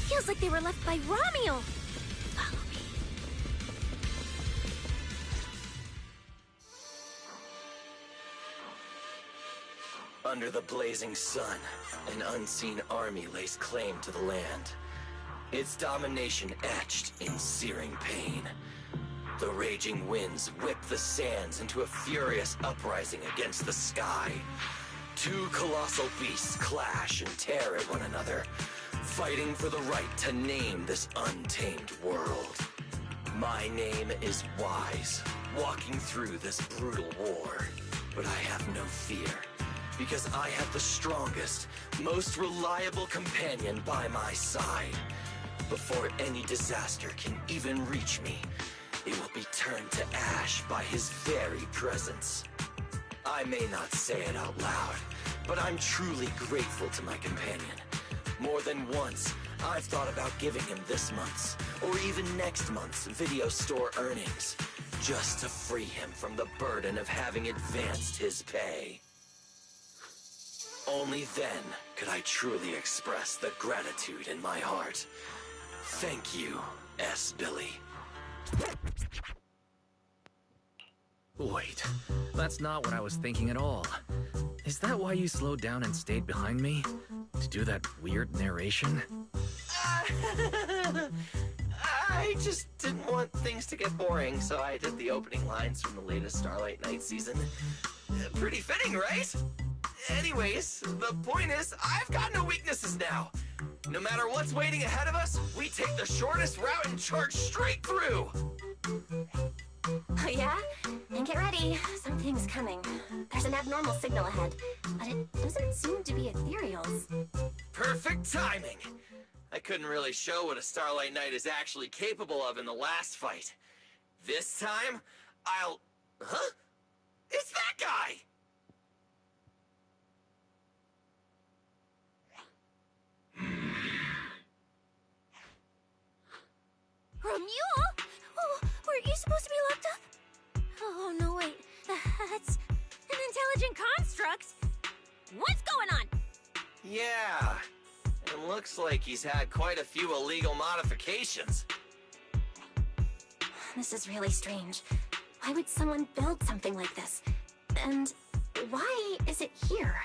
Feels like they were left by Ramiel. Follow me. Under the blazing sun, an unseen army lays claim to the land. Its domination etched in searing pain. The raging winds whip the sands into a furious uprising against the sky. Two colossal beasts clash and tear at one another, fighting for the right to name this untamed world. My name is Wise, walking through this brutal war. But I have no fear, because I have the strongest, most reliable companion by my side. Before any disaster can even reach me, it will be turned to ash by his very presence. I may not say it out loud, but I'm truly grateful to my companion. More than once, I've thought about giving him this month's, or even next month's video store earnings, just to free him from the burden of having advanced his pay. Only then could I truly express the gratitude in my heart. Thank you, S. Billy. Wait, that's not what I was thinking at all. Is that why you slowed down and stayed behind me? To do that weird narration? I just didn't want things to get boring, so I did the opening lines from the latest Starlight Night season. Pretty fitting, right? Anyways, the point is, I've got no weaknesses now. No matter what's waiting ahead of us, we take the shortest route and charge straight through. Oh yeah? And get ready. Something's coming. There's an abnormal signal ahead, but it doesn't seem to be ethereal's. Perfect timing. I couldn't really show what a Starlight Knight is actually capable of in the last fight. This time, I'll... Huh? It's that guy! Romulo? Oh, weren't you supposed to be locked up? Oh, no, wait. That's an intelligent construct. What's going on? Yeah. It looks like he's had quite a few illegal modifications. This is really strange. Why would someone build something like this? And why is it here?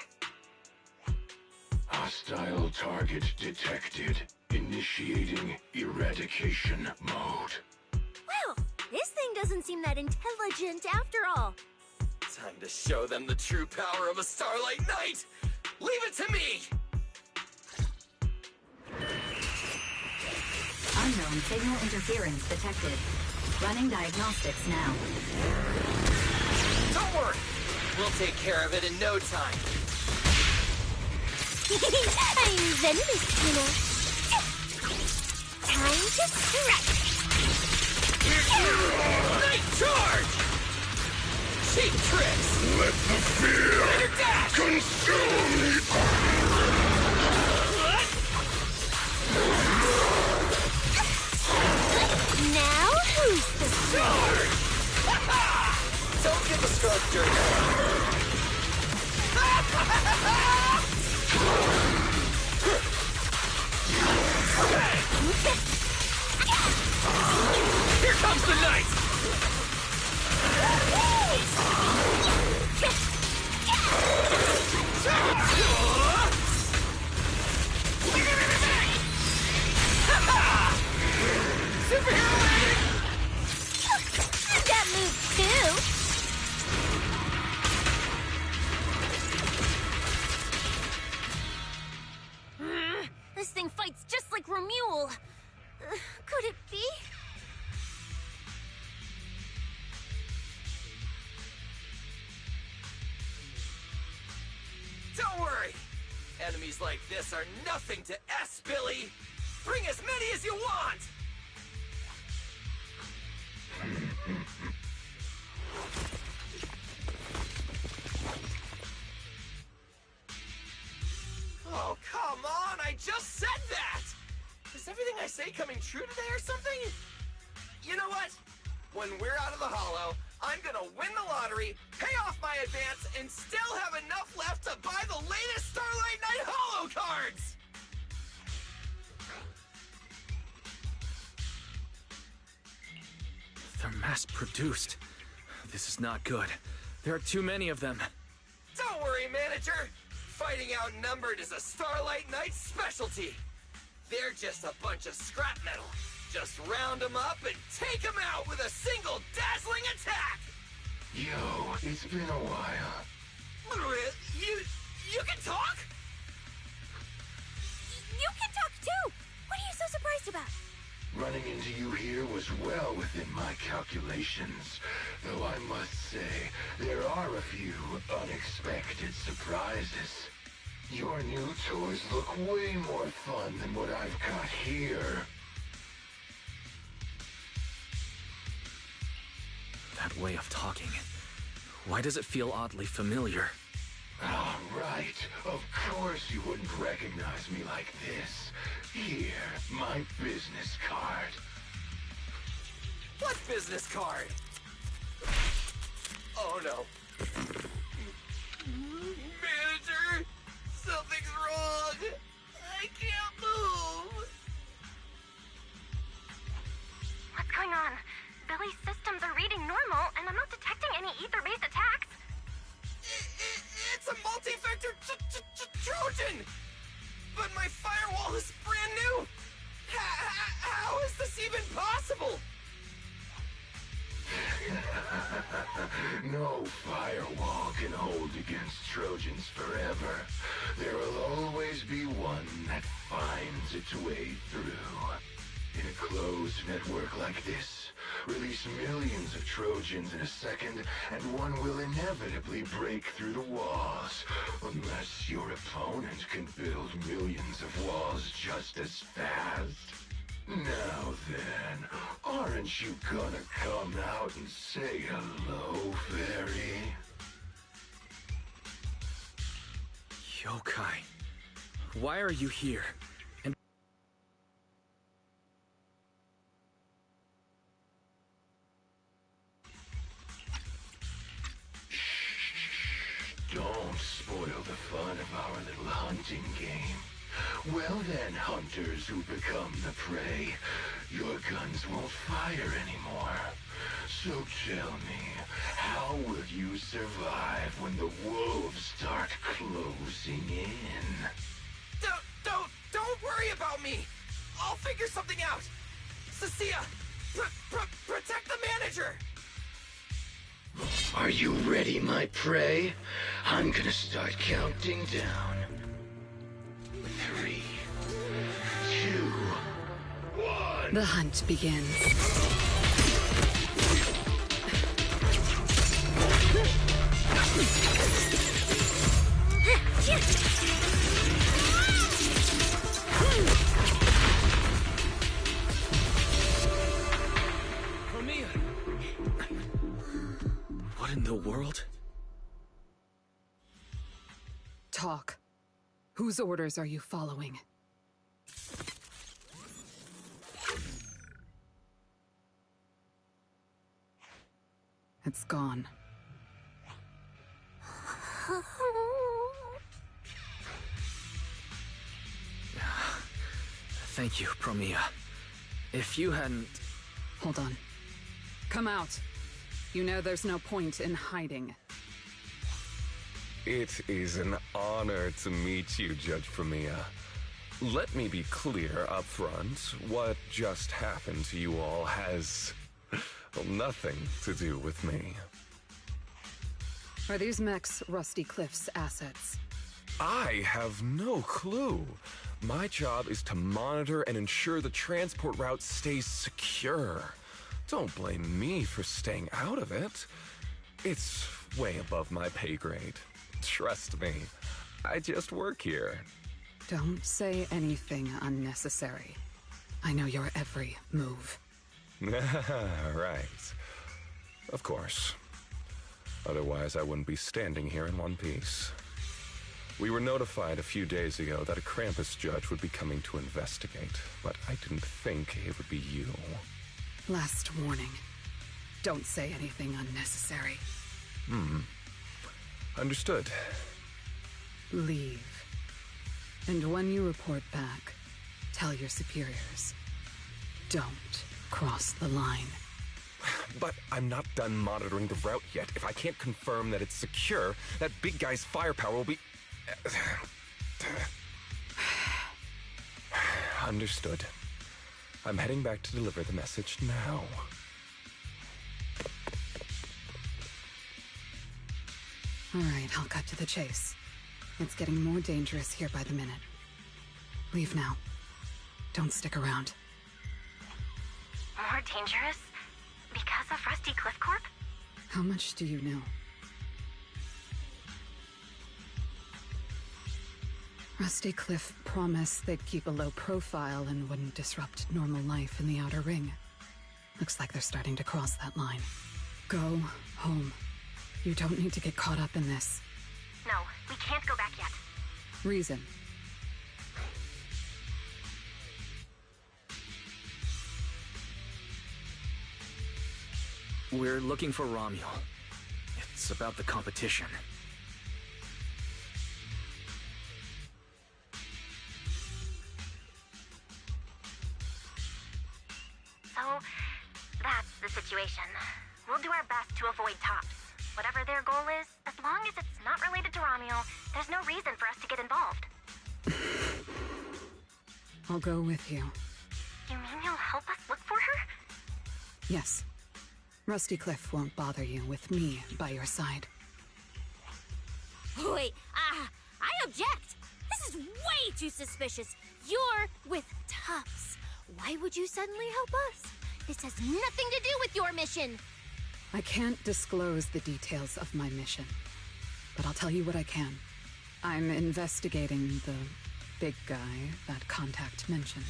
Hostile target detected. Initiating eradication mode. Well, this thing doesn't seem that intelligent after all. Time to show them the true power of a Starlight Knight! Leave it to me! Unknown signal interference detected. Running diagnostics now. Don't worry! We'll take care of it in no time. I'm Zenless, you know. Time to strike! Night charge! Cheap tricks! Let the fear Dash! consume you! Now who's the Charge! Don't give a stroke dirty. Here comes the night! Superhero landing! that move too? This thing fights just like Romulo. Could it be? Don't worry! Enemies like this are nothing to S, Billy! Bring as many as you want! Oh, come on! I just said that! Is everything I say coming true today or something? You know what? When we're out of the hollow, I'm gonna win the lottery, pay off my advance, and still have enough left to buy the latest Starlight Night Hollow cards! They're mass-produced. This is not good. There are too many of them. Don't worry, manager! Fighting outnumbered is a Starlight Knight specialty. They're just a bunch of scrap metal. Just round them up and take them out with a single dazzling attack! Yo, it's been a while. You can talk? You can talk too! What are you so surprised about? Running into you here was well within my calculations. Though I must say, there are a few unexpected surprises. Your new toys look way more fun than what I've got here. That way of talking. Why does it feel oddly familiar? Ah, right. Of course you wouldn't recognize me like this. Here, my business card. What business card? Oh no. Manager! Something's wrong! I can't move! What's going on? Billy's systems are reading normal, and I'm not detecting any ether-based attacks. It's a multi-vector Trojan! even possible? No firewall can hold against Trojans forever. There will always be one that finds its way through. In a closed network like this, release millions of Trojans in a second, and one will inevitably break through the walls. Unless your opponent can build millions of walls just as fast. Now then, aren't you gonna come out and say hello, fairy? Yokai, why are you here? And Don't spoil the fun of our little hunting game. Well then, hunters who become the prey, your guns won't fire anymore. So tell me, how will you survive when the wolves start closing in? Don't worry about me! I'll figure something out! Cecilia, protect the manager! Are you ready, my prey? I'm gonna start counting down. 3, 2, 1. The hunt begins. Mia! What in the world? Talk. Whose orders are you following? It's gone. Thank you, Promia. If you hadn't... Hold on. Come out. You know there's no point in hiding. It is an honor to meet you, Judge Promia. Let me be clear up front. What just happened to you all has... well, nothing to do with me. Are these mechs Rusty Cliff's assets? I have no clue. My job is to monitor and ensure the transport route stays secure. Don't blame me for staying out of it. It's way above my pay grade. Trust me, I just work here. Don't say anything unnecessary. I know your every move. Right. Of course. Otherwise, I wouldn't be standing here in one piece. We were notified a few days ago that a Krampus judge would be coming to investigate, but I didn't think it would be you. Last warning. Don't say anything unnecessary. Understood. Leave. And when you report back, tell your superiors. Don't cross the line. But I'm not done monitoring the route yet. If I can't confirm that it's secure, that big guy's firepower will be... Understood. I'm heading back to deliver the message now. All right, I'll cut to the chase. It's getting more dangerous here by the minute. Leave now. Don't stick around. More dangerous? Because of Rusty Cliff Corp? How much do you know? Rusty Cliff promised they'd keep a low profile and wouldn't disrupt normal life in the Outer Ring. Looks like they're starting to cross that line. Go home. You don't need to get caught up in this. No, we can't go back yet. Reason. We're looking for Romuel. It's about the competition. So, that's the situation. We'll do our best to avoid tops. Whatever their goal is, as long as it's not related to Romuel, there's no reason for us to get involved. I'll go with you. You mean you'll help us look for him? Yes. Rusty Cliff won't bother you with me by your side. Wait, I object! This is way too suspicious. You're with Tubbs. Why would you suddenly help us? This has nothing to do with your mission. I can't disclose the details of my mission, but I'll tell you what I can. I'm investigating the big guy that Contact mentioned.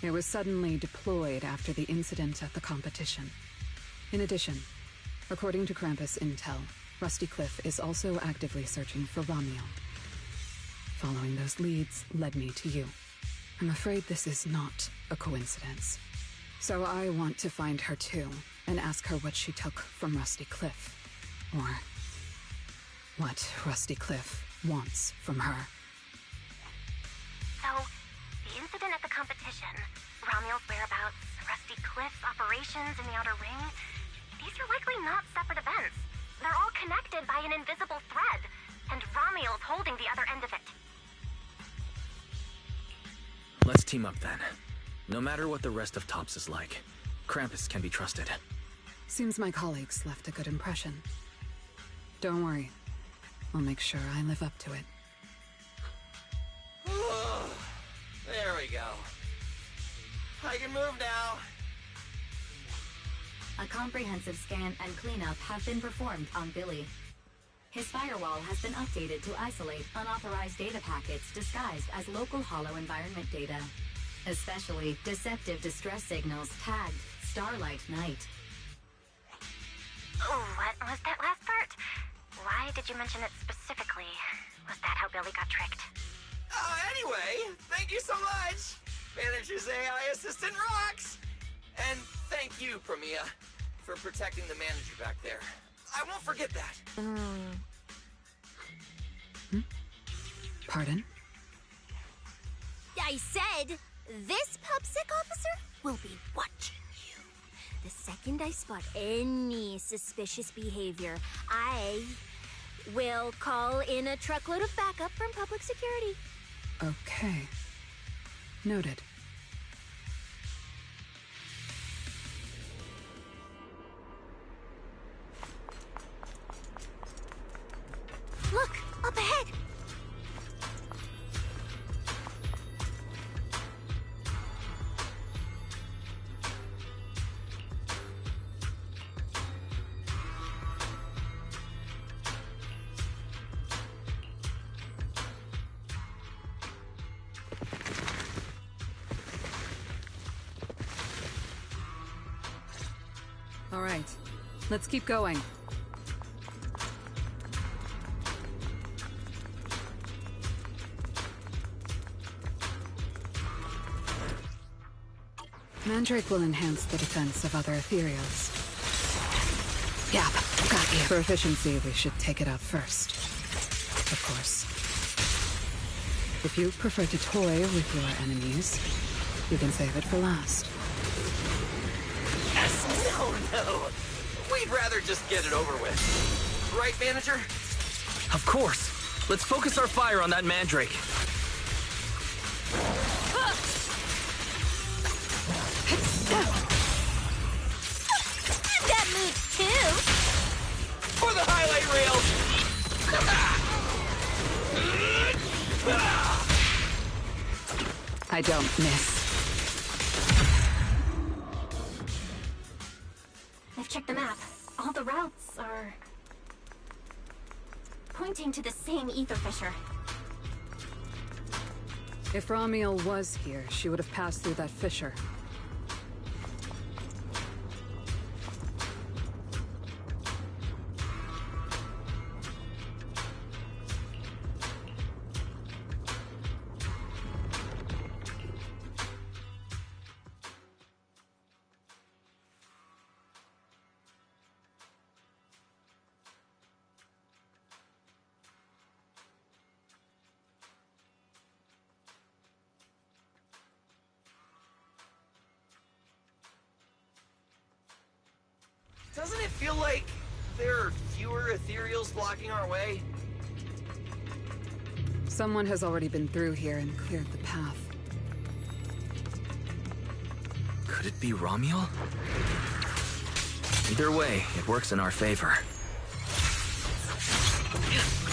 It was suddenly deployed after the incident at the competition. In addition, according to Krampus intel, Rusty Cliff is also actively searching for Ramiel. Following those leads led me to you. I'm afraid this is not a coincidence. So I want to find her too, and ask her what she took from Rusty Cliff. Or what Rusty Cliff wants from her. So, the incident at the competition, Ramiel's whereabouts, Rusty Cliff's operations in the Outer Ring, these are likely not separate events. They're all connected by an invisible thread, and Ramiel's holding the other end of it. Let's team up then. No matter what the rest of Tops is like, Krampus can be trusted. Seems my colleagues left a good impression. Don't worry. I'll make sure I live up to it. There we go. I can move now. A comprehensive scan and cleanup have been performed on Billy. His firewall has been updated to isolate unauthorized data packets disguised as local hollow environment data, especially deceptive distress signals tagged Starlight Night. Oh, what was that last part? Why did you mention it specifically? Was that how Billy got tricked? Anyway, thank you so much! Manager's AI assistant rocks! And thank you, Premia, for protecting the manager back there. I won't forget that. Pardon? I said, this PubSec officer will be watching you. The second I spot any suspicious behavior, I will call in a truckload of backup from public security. Okay. Noted. Look, up ahead! All right. Let's keep going. Mandrake will enhance the defense of other ethereals. Yep, got you. For efficiency, we should take it out first. Of course. If you prefer to toy with your enemies, you can save it for last. No. We'd rather just get it over with. Right, manager? Of course. Let's focus our fire on that Mandrake. That moves too! For the highlight reels! I don't miss. I've checked the map. All the routes are pointing to the same ether fissure. If Ramiel was here, she would have passed through that fissure. Doesn't it feel like there are fewer ethereals blocking our way? Someone has already been through here and cleared the path. Could it be Romuel? Either way, it works in our favor.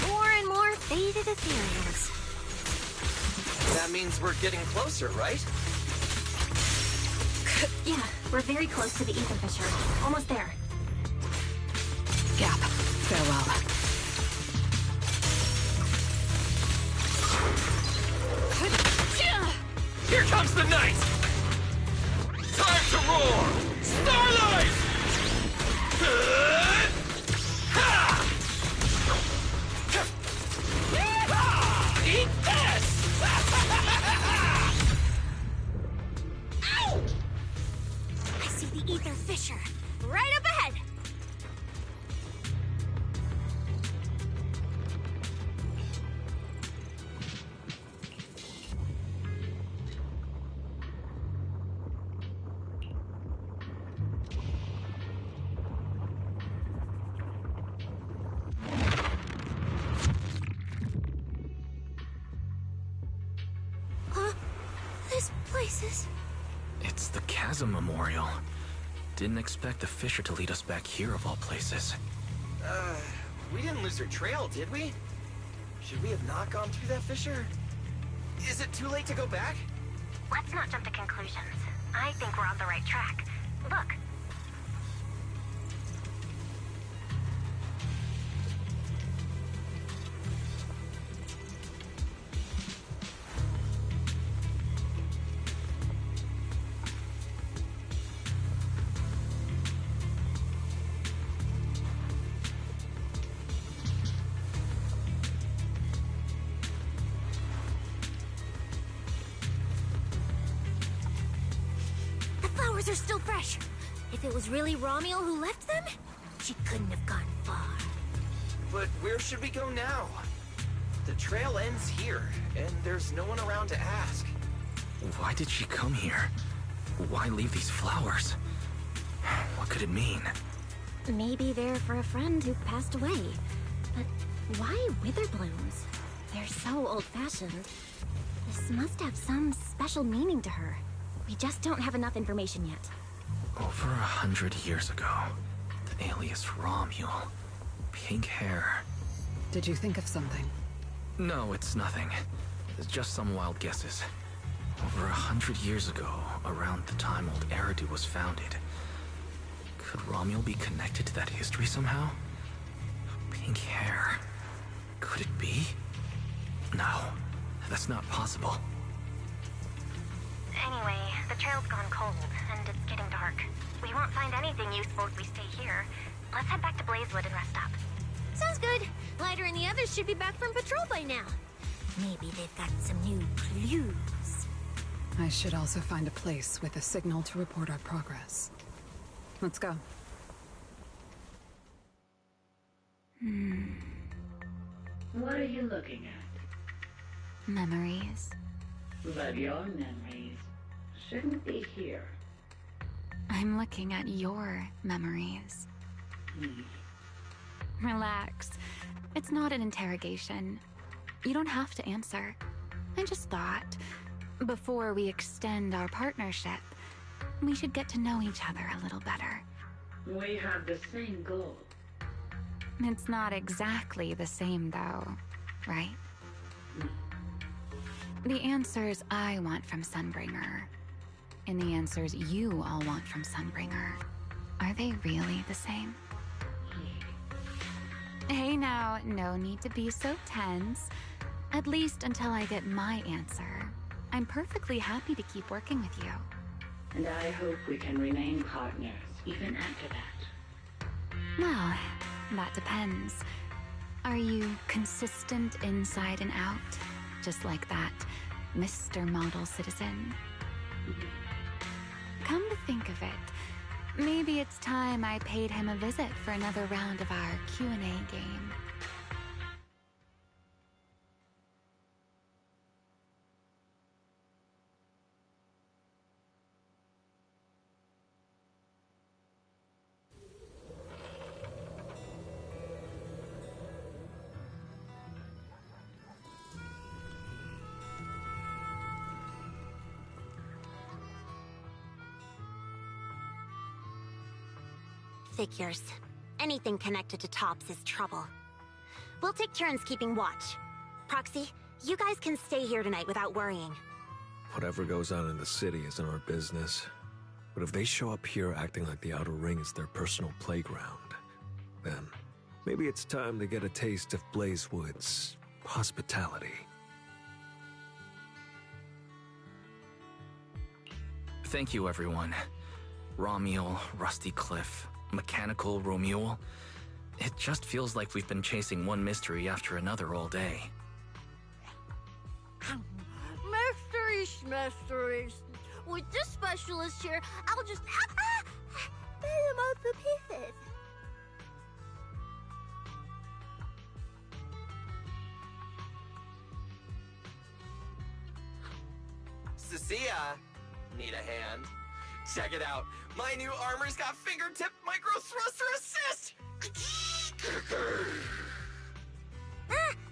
More and more faded ethereals. That means we're getting closer, right? Yeah, we're very close to the ether fissure. Almost there. Gap. Farewell. Here comes the night! Time to roar! Starlight! Eat this! Ow! I see the ether fissure. Right up ahead! This place is... It's the Chasm Memorial. Didn't expect the fissure to lead us back here of all places. We didn't lose our trail, did we? Should we have not gone through that fissure? Is it too late to go back? Let's not jump to conclusions. I think we're on the right track. Look. Are still fresh. If it was really Romuel who left them, she couldn't have gone far. But where should we go now? The trail ends here, and there's no one around to ask. Why did she come here? Why leave these flowers? What could it mean? Maybe they're for a friend who passed away. But why wither blooms? They're so old-fashioned. This must have some special meaning to her. We just don't have enough information yet. Over 100 years ago, the alias Romuel. Pink hair. Did you think of something? No, it's nothing. It's just some wild guesses. Over 100 years ago, around the time old Eridu was founded. Could Romuel be connected to that history somehow? Pink hair. Could it be? No, that's not possible. Anyway, the trail's gone cold, and it's getting dark. We won't find anything useful if we stay here. Let's head back to Blazewood and rest up. Sounds good. Lighter and the others should be back from patrol by now. Maybe they've got some new clues. I should also find a place with a signal to report our progress. Let's go. What are you looking at? Memories. But your memories shouldn't be here. I'm looking at your memories. Relax. It's not an interrogation. You don't have to answer. I just thought, before we extend our partnership, we should get to know each other a little better. We have the same goal. It's not exactly the same, though, right? The answers I want from Sunbringer, and the answers you all want from Sunbringer, are they really the same? Hey now, no need to be so tense. At least until I get my answer. I'm perfectly happy to keep working with you. And I hope we can remain partners, even after that. Well, that depends. Are you consistent inside and out? Just like that Mr. Model Citizen? Come to think of it, maybe it's time I paid him a visit for another round of our Q&A game. figures. Anything connected to Tops is trouble. We'll take turns keeping watch. Proxy, you guys can stay here tonight without worrying. Whatever goes on in the city isn't our business. But if they show up here acting like the Outer Ring is their personal playground, then maybe it's time to get a taste of Blazewood's hospitality. Thank you, everyone. Romuel, Rusty Cliff, Mechanical Romuel. It just feels like we've been chasing one mystery after another all day. Mysteries. With this specialist here, I'll just fill him up to pieces. Cecilia, need a hand? Check it out. My new armor's got fingertip micro thruster assist!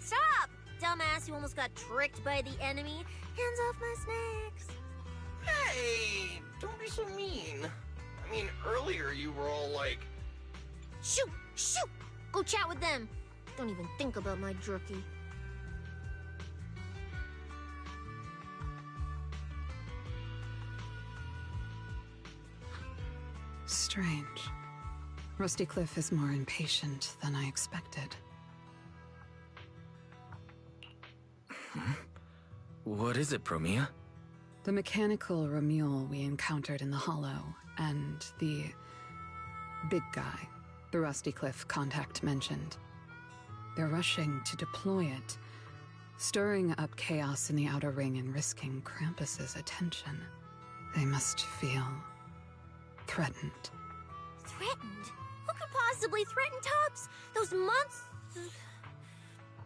Stop! Dumbass, you almost got tricked by the enemy. Hands off my snacks. Hey, don't be so mean. I mean, earlier you were all like... Shoot! Shoot! Go chat with them. Don't even think about my jerky. Strange. Rusty Cliff is more impatient than I expected. What is it, Promia? The mechanical Romuel we encountered in the Hollow, and the big guy the Rusty Cliff contact mentioned. They're rushing to deploy it, stirring up chaos in the Outer Ring and risking Krampus's attention. They must feel threatened. Threatened? Who could possibly threaten Tops? Those monsters...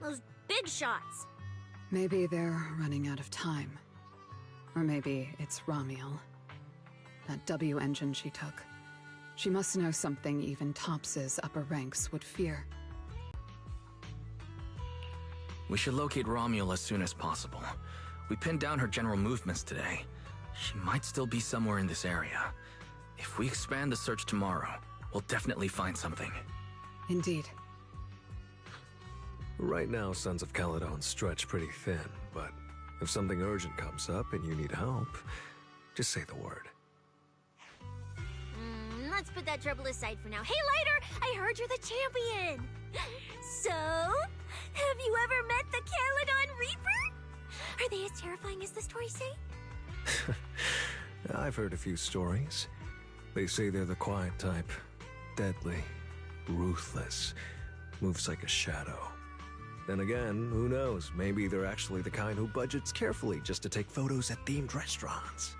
Those big shots. Maybe they're running out of time. Or maybe it's Romuel. That W engine she took. She must know something even Tops's upper ranks would fear. We should locate Romuel as soon as possible. We pinned down her general movements today. She might still be somewhere in this area. If we expand the search tomorrow, we'll definitely find something. Indeed. Right now, Sons of Caledon stretch pretty thin, but if something urgent comes up and you need help, just say the word. Let's put that trouble aside for now. Hey, Lighter! I heard you're the champion! So, have you ever met the Caledon Reaper? Are they as terrifying as the stories say? I've heard a few stories. They say they're the quiet type. Deadly. Ruthless. Moves like a shadow. Then again, who knows? Maybe they're actually the kind who budgets carefully just to take photos at themed restaurants.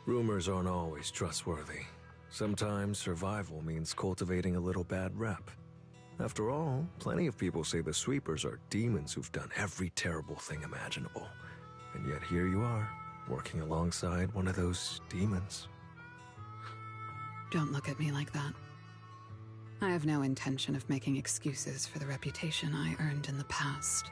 Rumors aren't always trustworthy. Sometimes survival means cultivating a little bad rep. After all, plenty of people say the sweepers are demons who've done every terrible thing imaginable. And yet here you are, working alongside one of those demons. Don't look at me like that. I have no intention of making excuses for the reputation I earned in the past.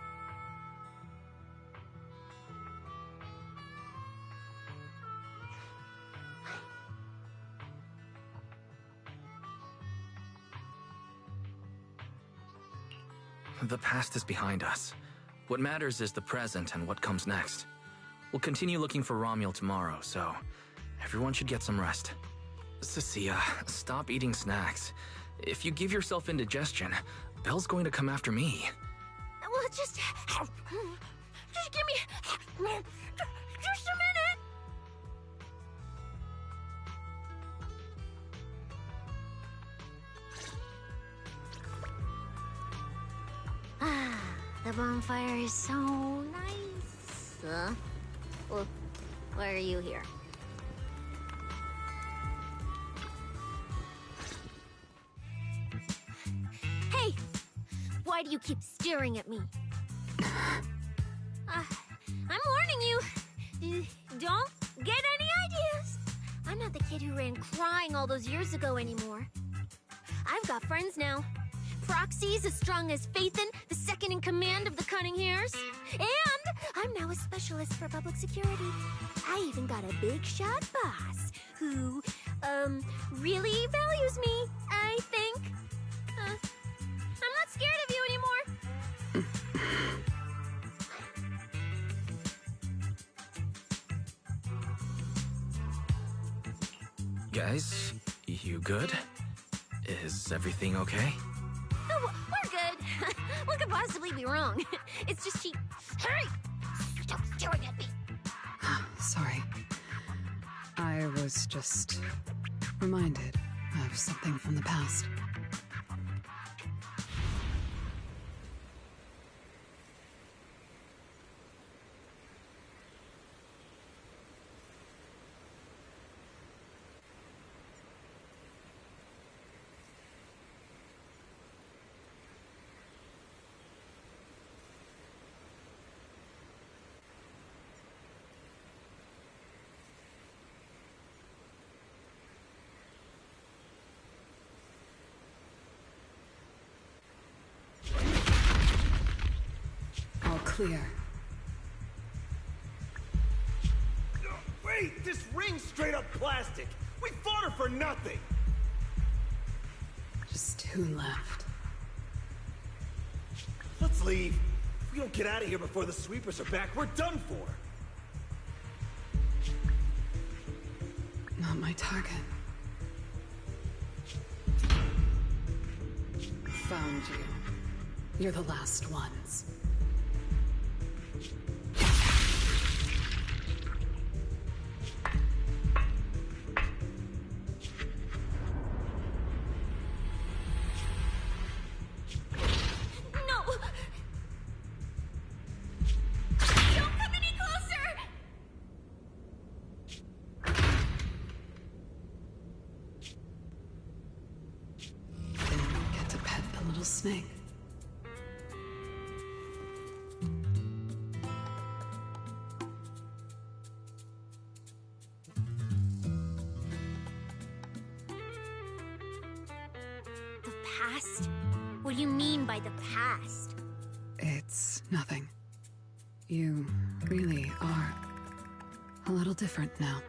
The past is behind us. What matters is the present and what comes next. We'll continue looking for Romuel tomorrow, so everyone should get some rest. Cecilia, stop eating snacks. If you give yourself indigestion, Belle's going to come after me. Well, just give me just a minute. The bonfire is so nice. Well, why are you here? Hey! Why do you keep staring at me? I'm warning you. Don't get any ideas. I'm not the kid who ran crying all those years ago anymore. I've got friends now. Proxy's as strong as Faithin, the second in command of the Cunning Hairs. And I'm now a specialist for public security. I even got a big shot boss who, really values me, I think. I'm not scared of you anymore. Guys, you good? Is everything okay? Oh, we're good. What could possibly be wrong? It's just she... Hurry! Stop staring at me! Sorry. I was just reminded of something from the past. All clear. Wait, this ring's straight up plastic. We fought her for nothing. Just 2 left. Let's leave. If we don't get out of here before the sweepers are back, we're done for. Not my target. Found you. You're the last ones. No! Don't come any closer! Didn't get to pet the little snake. The past? What do you mean by the past? It's nothing. You really are a little different now.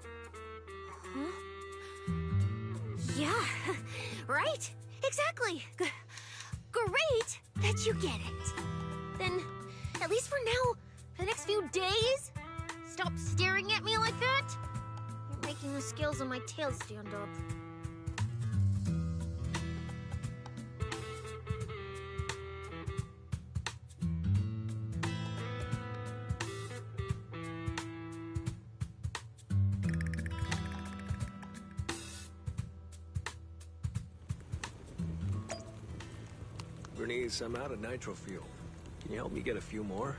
Huh? Yeah, right? Exactly. Great that you get it. Then, at least for now, for the next few days, stop staring at me like that. You're making the scales on my tail stand up. Bernice, I'm out of nitro fuel. Can you help me get a few more?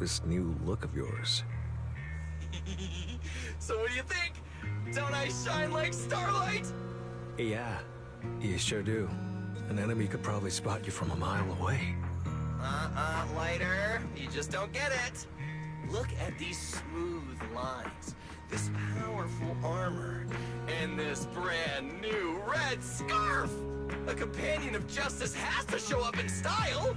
this new look of yours. So what do you think? Don't I shine like starlight? Yeah, you sure do. An enemy could probably spot you from a mile away. Lighter. You just don't get it. Look at these smooth lines, this powerful armor, and this brand new red scarf! A companion of justice has to show up in style!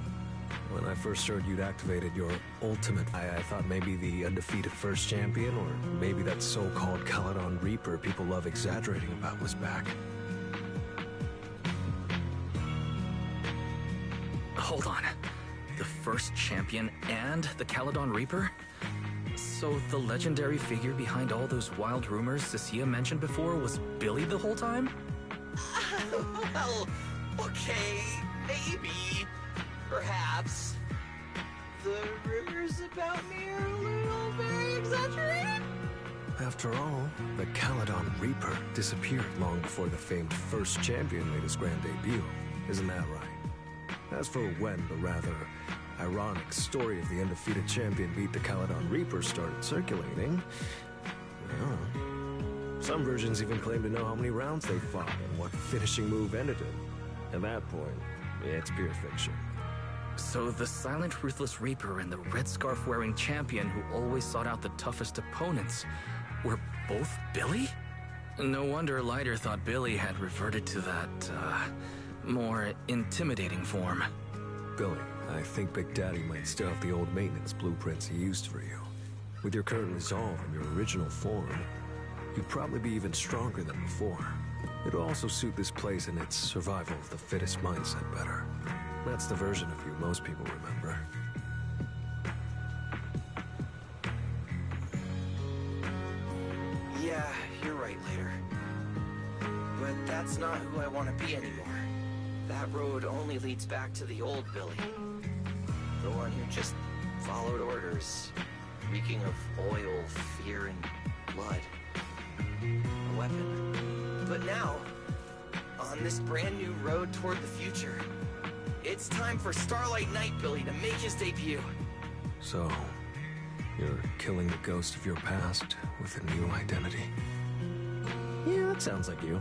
When I first heard you'd activated your ultimate, I thought maybe the undefeated first champion, or maybe that so-called Caledon Reaper people love exaggerating about was back. Hold on. The first champion and the Caledon Reaper? So the legendary figure behind all those wild rumors Cecilia mentioned before was Billy the whole time? Well, okay, maybe. Perhaps. The rumors about me are a little very exaggerated? After all, the Caledon Reaper disappeared long before the famed first champion made his grand debut. Isn't that right? As for when the rather ironic story of the undefeated champion beat the Caledon Reaper started circulating, well, some versions even claim to know how many rounds they fought and what finishing move ended it. At that point, it's pure fiction. So the silent, ruthless Reaper and the red scarf-wearing champion who always sought out the toughest opponents were both Billy? No wonder Lighter thought Billy had reverted to that, more intimidating form. Billy, I think Big Daddy might still have the old maintenance blueprints he used for you. With your current resolve and your original form, you'd probably be even stronger than before. It'll also suit this place and its survival of the fittest mindset better. That's the version of you most people remember. Yeah, you're right, Later. But that's not who I want to be anymore. That road only leads back to the old Billy. The one who just followed orders, reeking of oil, fear, and blood. A weapon. But now, on this brand new road toward the future, it's time for Starlight Knight Billy to make his debut. So, you're killing the ghost of your past with a new identity? Yeah, that sounds like you.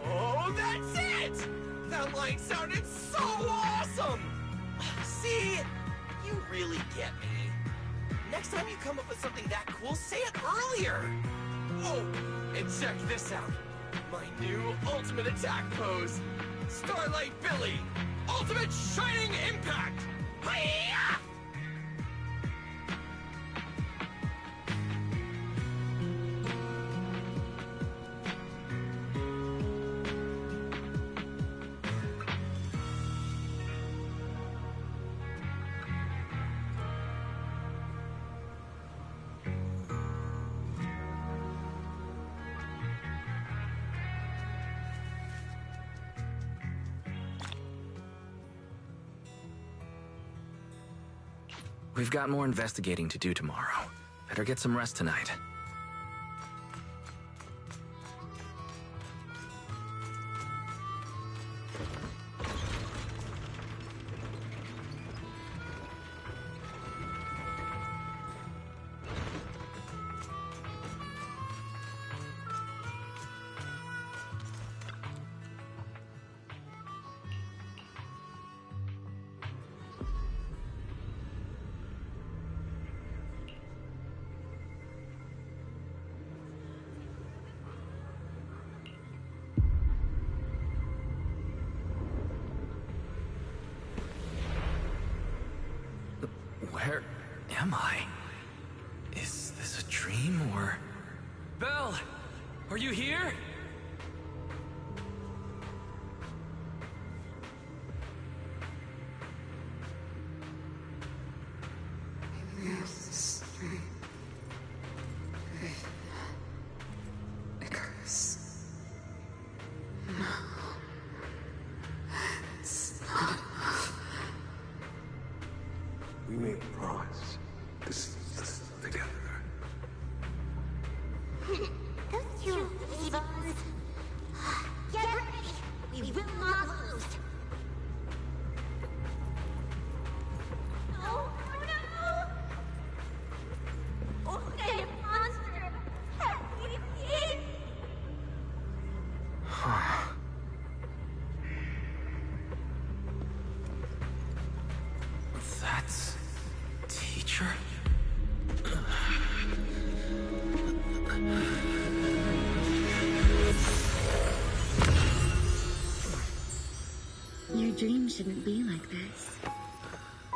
Oh, that's it! That line sounded so awesome! See, you really get me. Next time you come up with something that cool, say it earlier! Oh, and check this out. My new ultimate attack pose. Starlight Billy, Ultimate Shining Impact! Hi-ya! We've got more investigating to do tomorrow. Better get some rest tonight. Where am I? Is this a dream or... Belle! Are you here? We made a promise. This is together. Don't you even shouldn't be like this.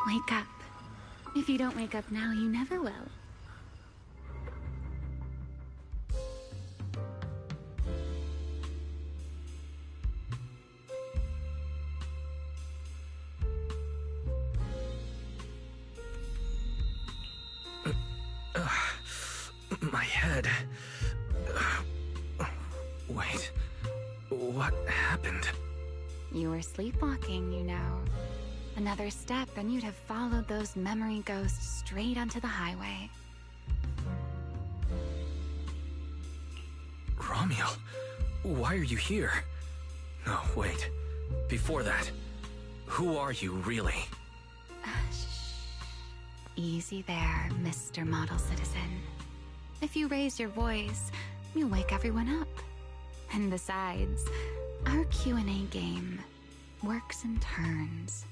Wake up. If you don't wake up now, you never will. My head. Wait. What happened? You were sleepwalking, you know. Another step and you'd have followed those memory ghosts straight onto the highway. Ramiel, why are you here? No, wait. Before that, who are you really? Easy there, Mr. Model Citizen. If you raise your voice, you'll wake everyone up. And besides, our Q&A game works in turns,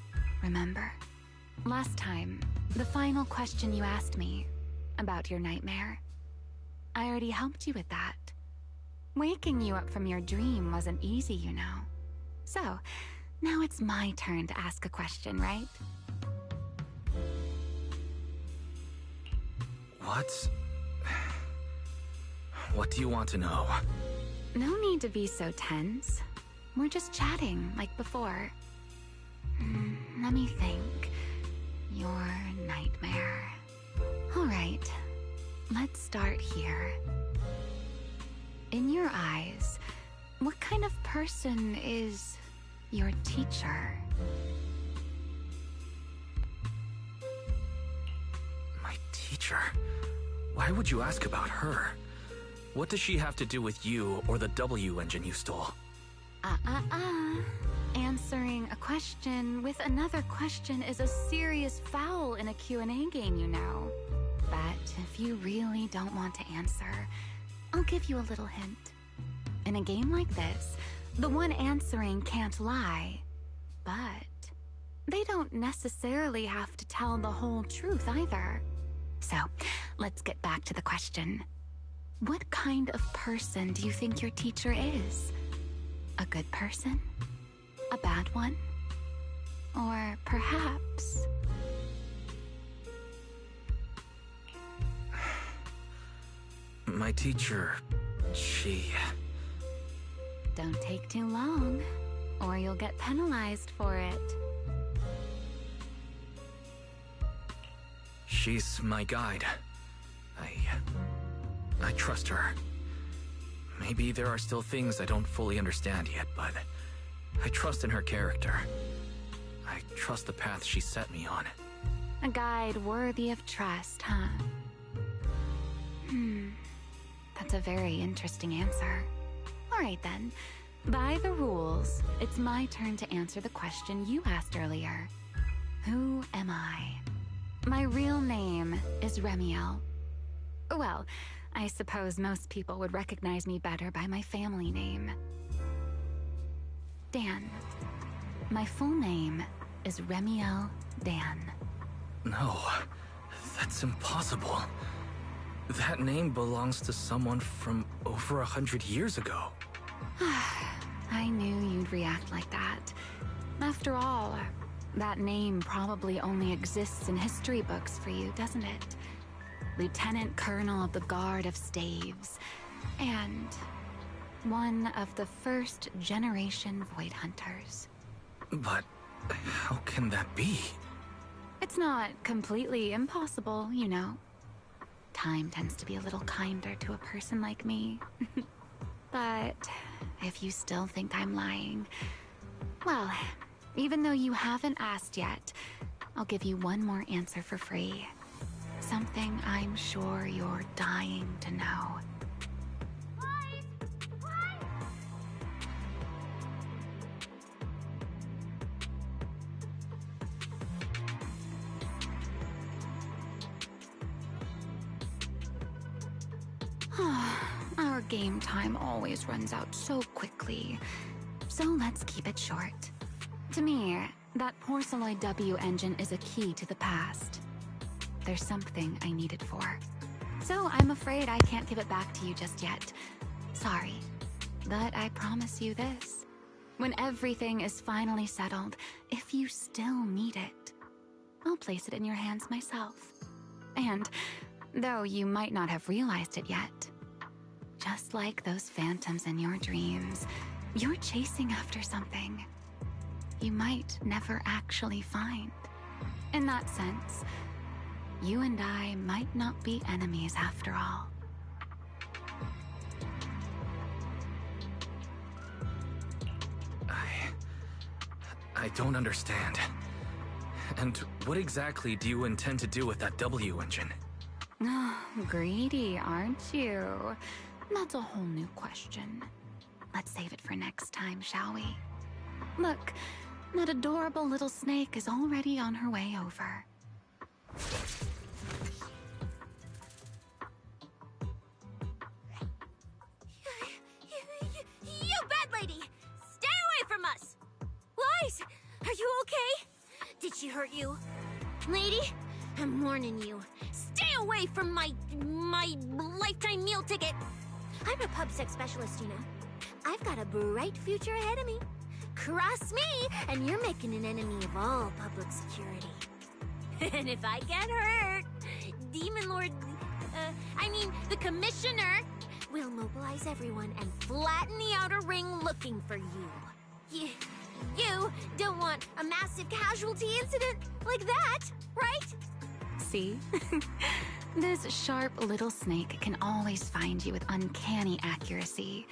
remember? Last time, the final question you asked me about your nightmare, I already helped you with that. Waking you up from your dream wasn't easy, you know. So, now it's my turn to ask a question, right? What do you want to know? No need to be so tense. We're just chatting, like before. Let me think. Your nightmare. Alright, let's start here. In your eyes, what kind of person is your teacher? My teacher? Why would you ask about her? What does she have to do with you or the W engine you stole? Answering a question with another question is a serious foul in a Q&A game, you know. But if you really don't want to answer, I'll give you a little hint. In a game like this, the one answering can't lie, but they don't necessarily have to tell the whole truth either. So, let's get back to the question. What kind of person do you think your teacher is? A good person? A bad one? Or perhaps... My teacher, she... Don't take too long, or you'll get penalized for it. She's my guide. I trust her. Maybe there are still things I don't fully understand yet, but I trust in her character. I trust the path she set me on. A guide worthy of trust, huh? That's a very interesting answer. Alright then. By the rules, it's my turn to answer the question you asked earlier. Who am I? My real name is Ramiel. Well, I suppose most people would recognize me better by my family name. Dan. My full name is Ramiel Dan. No, that's impossible. That name belongs to someone from over 100 years ago. I knew you'd react like that. After all, that name probably only exists in history books for you, doesn't it? Lieutenant Colonel of the Guard of Staves, and one of the first generation Void Hunters. But how can that be? It's not completely impossible, you know. Time tends to be a little kinder to a person like me. But if you still think I'm lying, well, even though you haven't asked yet, I'll give you one more answer for free. Something I'm sure you're dying to know. Our game time always runs out so quickly, so let's keep it short. To me, that porcelain W engine is a key to the past. There's something I need it for. So I'm afraid I can't give it back to you just yet. Sorry, but I promise you this. When everything is finally settled, if you still need it, I'll place it in your hands myself. And, though you might not have realized it yet, just like those phantoms in your dreams, you're chasing after something you might never actually find. In that sense, you and I might not be enemies after all. I don't understand. And what exactly do you intend to do with that W engine? Oh, greedy, aren't you? That's a whole new question. Let's save it for next time, shall we? Look, that adorable little snake is already on her way over. You bad lady! Stay away from us! Wise, are you okay? Did she hurt you? Lady, I'm warning you. Stay away from my lifetime meal ticket! I'm a pub-sec specialist, you know. I've got a bright future ahead of me. Cross me, and you're making an enemy of all public security. And if I get hurt, Demon Lord... the Commissioner will mobilize everyone and flatten the outer ring looking for you. You don't want a massive casualty incident like that, right? See? This sharp little snake can always find you with uncanny accuracy.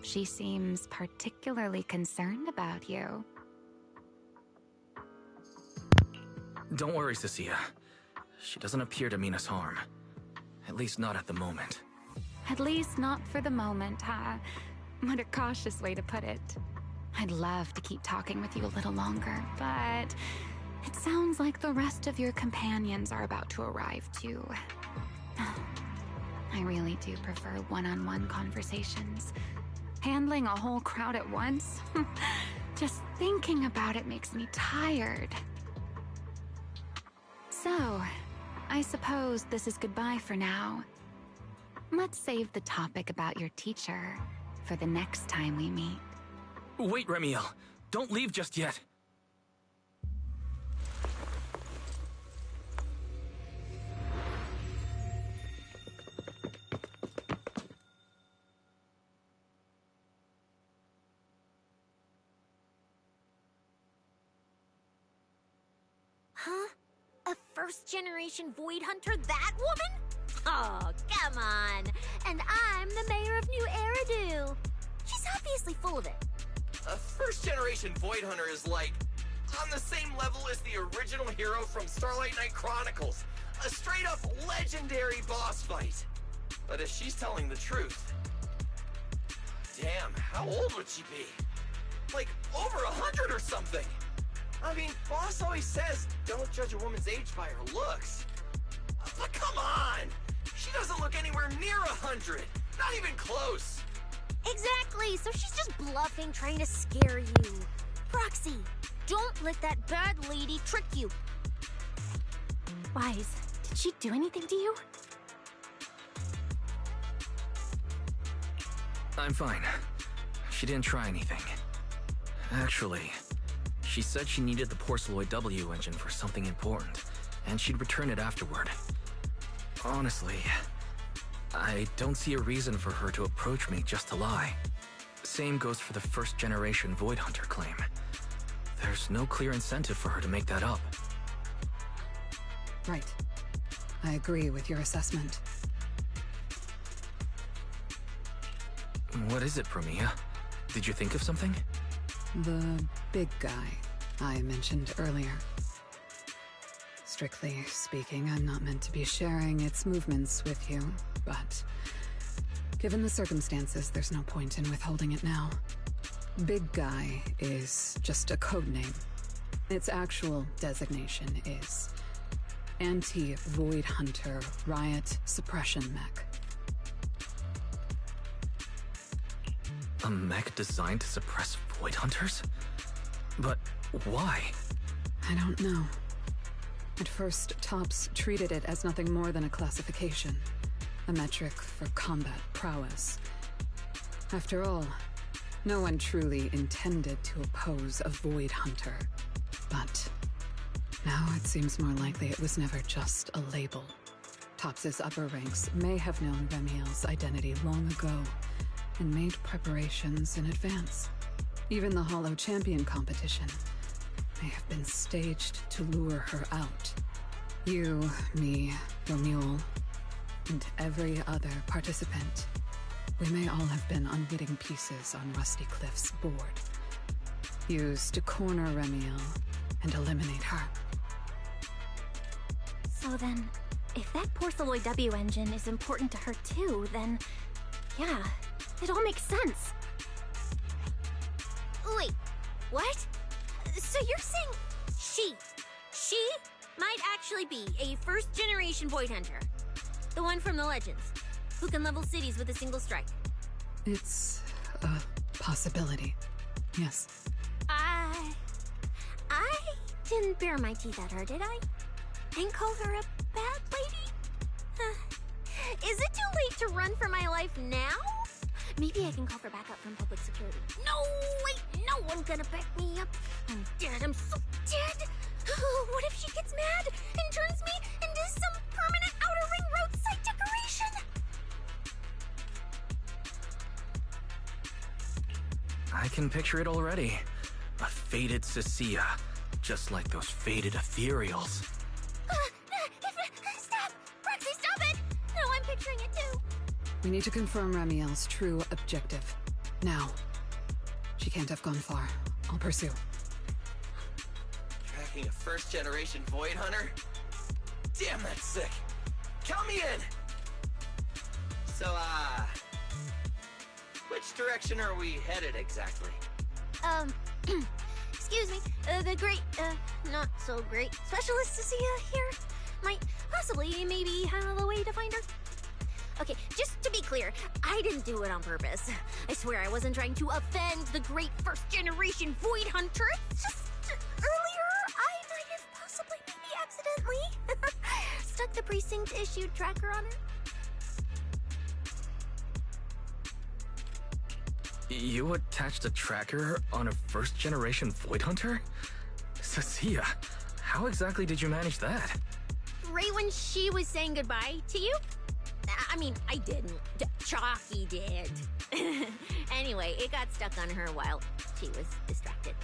She seems particularly concerned about you. Don't worry, Cecilia. She doesn't appear to mean us harm. At least not at the moment. At least not for the moment, huh? What a cautious way to put it. I'd love to keep talking with you a little longer, but it sounds like the rest of your companions are about to arrive too. I really do prefer one-on-one conversations. Handling a whole crowd at once? Just thinking about it makes me tired. So, I suppose this is goodbye for now. Let's save the topic about your teacher for the next time we meet. Wait, Remiel. Don't leave just yet. Huh? A first-generation Void Hunter, that woman? Oh, come on. And I'm the mayor of New Eridu. She's obviously full of it. A first-generation Void Hunter is like on the same level as the original hero from Starlight Knight Chronicles. A straight-up legendary boss fight. But if she's telling the truth... Damn, how old would she be? Like, over 100 or something. I mean, Boss always says, don't judge a woman's age by her looks. But come on! She doesn't look anywhere near 100. Not even close. Exactly, so she's just bluffing, trying to scare you. Proxy, don't let that bad lady trick you. Wise, did she do anything to you? I'm fine. She didn't try anything. Actually, she said she needed the Porceloid W engine for something important, and she'd return it afterward. Honestly, I don't see a reason for her to approach me just to lie. Same goes for the first-generation Void Hunter claim. There's no clear incentive for her to make that up. Right. I agree with your assessment. What is it, Promia? Did you think of something? The big guy I mentioned earlier. Strictly speaking, I'm not meant to be sharing its movements with you, but given the circumstances, there's no point in withholding it now. Big Guy is just a code name. Its actual designation is Anti-Void Hunter Riot Suppression Mech. A mech designed to suppress Void Hunters? But why? I don't know. At first, Tops treated it as nothing more than a classification, a metric for combat prowess. After all, No one truly intended to oppose a Void Hunter. But now it seems more likely it was never just a label. Tops's upper ranks may have known Remiel's identity long ago and made preparations in advance. Even the Hollow Champion competition may have been staged to lure her out. You, me, Romuald, and every other participant, we may all have been unwitting pieces on Rusty Cliff's board, used to corner Remiel and eliminate her. So then, if that Porceloid W engine is important to her too, then yeah, it all makes sense. Wait, what? So you're saying she might actually be a first-generation Void Hunter? The one from the Legends, who can level cities with a single strike? It's a possibility, yes. I didn't bare my teeth at her, did I? And call her a bad lady? Is it too late to run for my life now? Maybe I can call for backup from public security. No, wait, no one's gonna back me up. I'm dead, I'm so dead. What if she gets mad and turns me into some permanent outer ring roadside decoration? I can picture it already. A faded Cecilia, just like those faded ethereals. Stop! Roxy, stop it! No, I'm picturing it too. We need to confirm Remiel's true objective. Now. She can't have gone far. I'll pursue. Tracking a first-generation Void Hunter? Damn, that's sick. Count me in! So, which direction are we headed exactly? Excuse me, the great, not so great specialist Cecilia here might possibly maybe have a way to find her. Okay, just to be clear, I didn't do it on purpose. I swear I wasn't trying to offend the great first-generation Void Hunter. It's just, earlier, I might have possibly maybe accidentally stuck the precinct-issued tracker on her. You attached a tracker on a first-generation Void Hunter? Cecilia, how exactly did you manage that? Right when she was saying goodbye to you? I mean, I didn't. Chalky did. Anyway, it got stuck on her while she was distracted.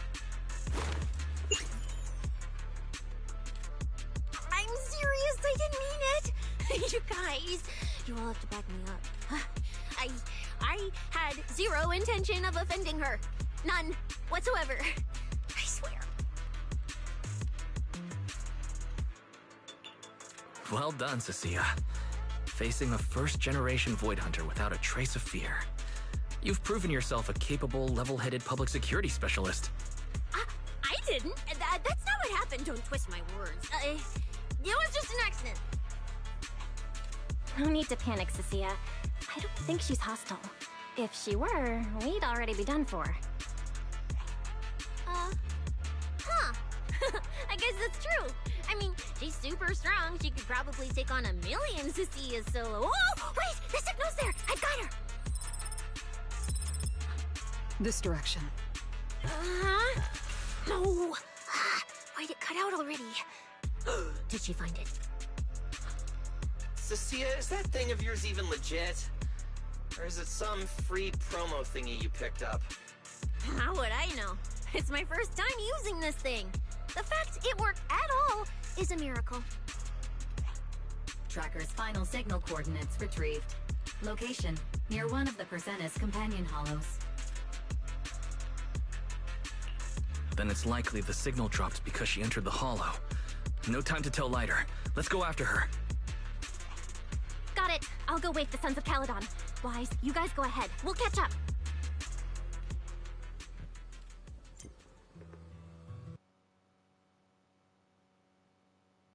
I'm serious, I didn't mean it. You guys, you all have to back me up. I had zero intention of offending her. None whatsoever. I swear. Well done, Cecilia. Facing a first-generation Void Hunter without a trace of fear. You've proven yourself a capable, level-headed public security specialist. I didn't. That's not what happened. Don't twist my words. It was just an accident. No need to panic, Cecilia. I don't think she's hostile. If she were, we'd already be done for. I guess that's true. I mean, she's super strong. She could probably take on a million Cecilias solo. Oh, wait! The signal's there! I've got her! This direction. No! Why'd it cut out already? Did she find it? Cecilia, is that thing of yours even legit? Or is it some free promo thingy you picked up? How would I know? It's my first time using this thing. The fact it worked at all is a miracle. Tracker's final signal coordinates retrieved. Location, near one of the Persenis companion hollows. Then it's likely the signal dropped because she entered the hollow. No time to tell Lighter. Let's go after her. Got it. I'll go wake the Sons of Caledon. Wise, you guys go ahead. We'll catch up.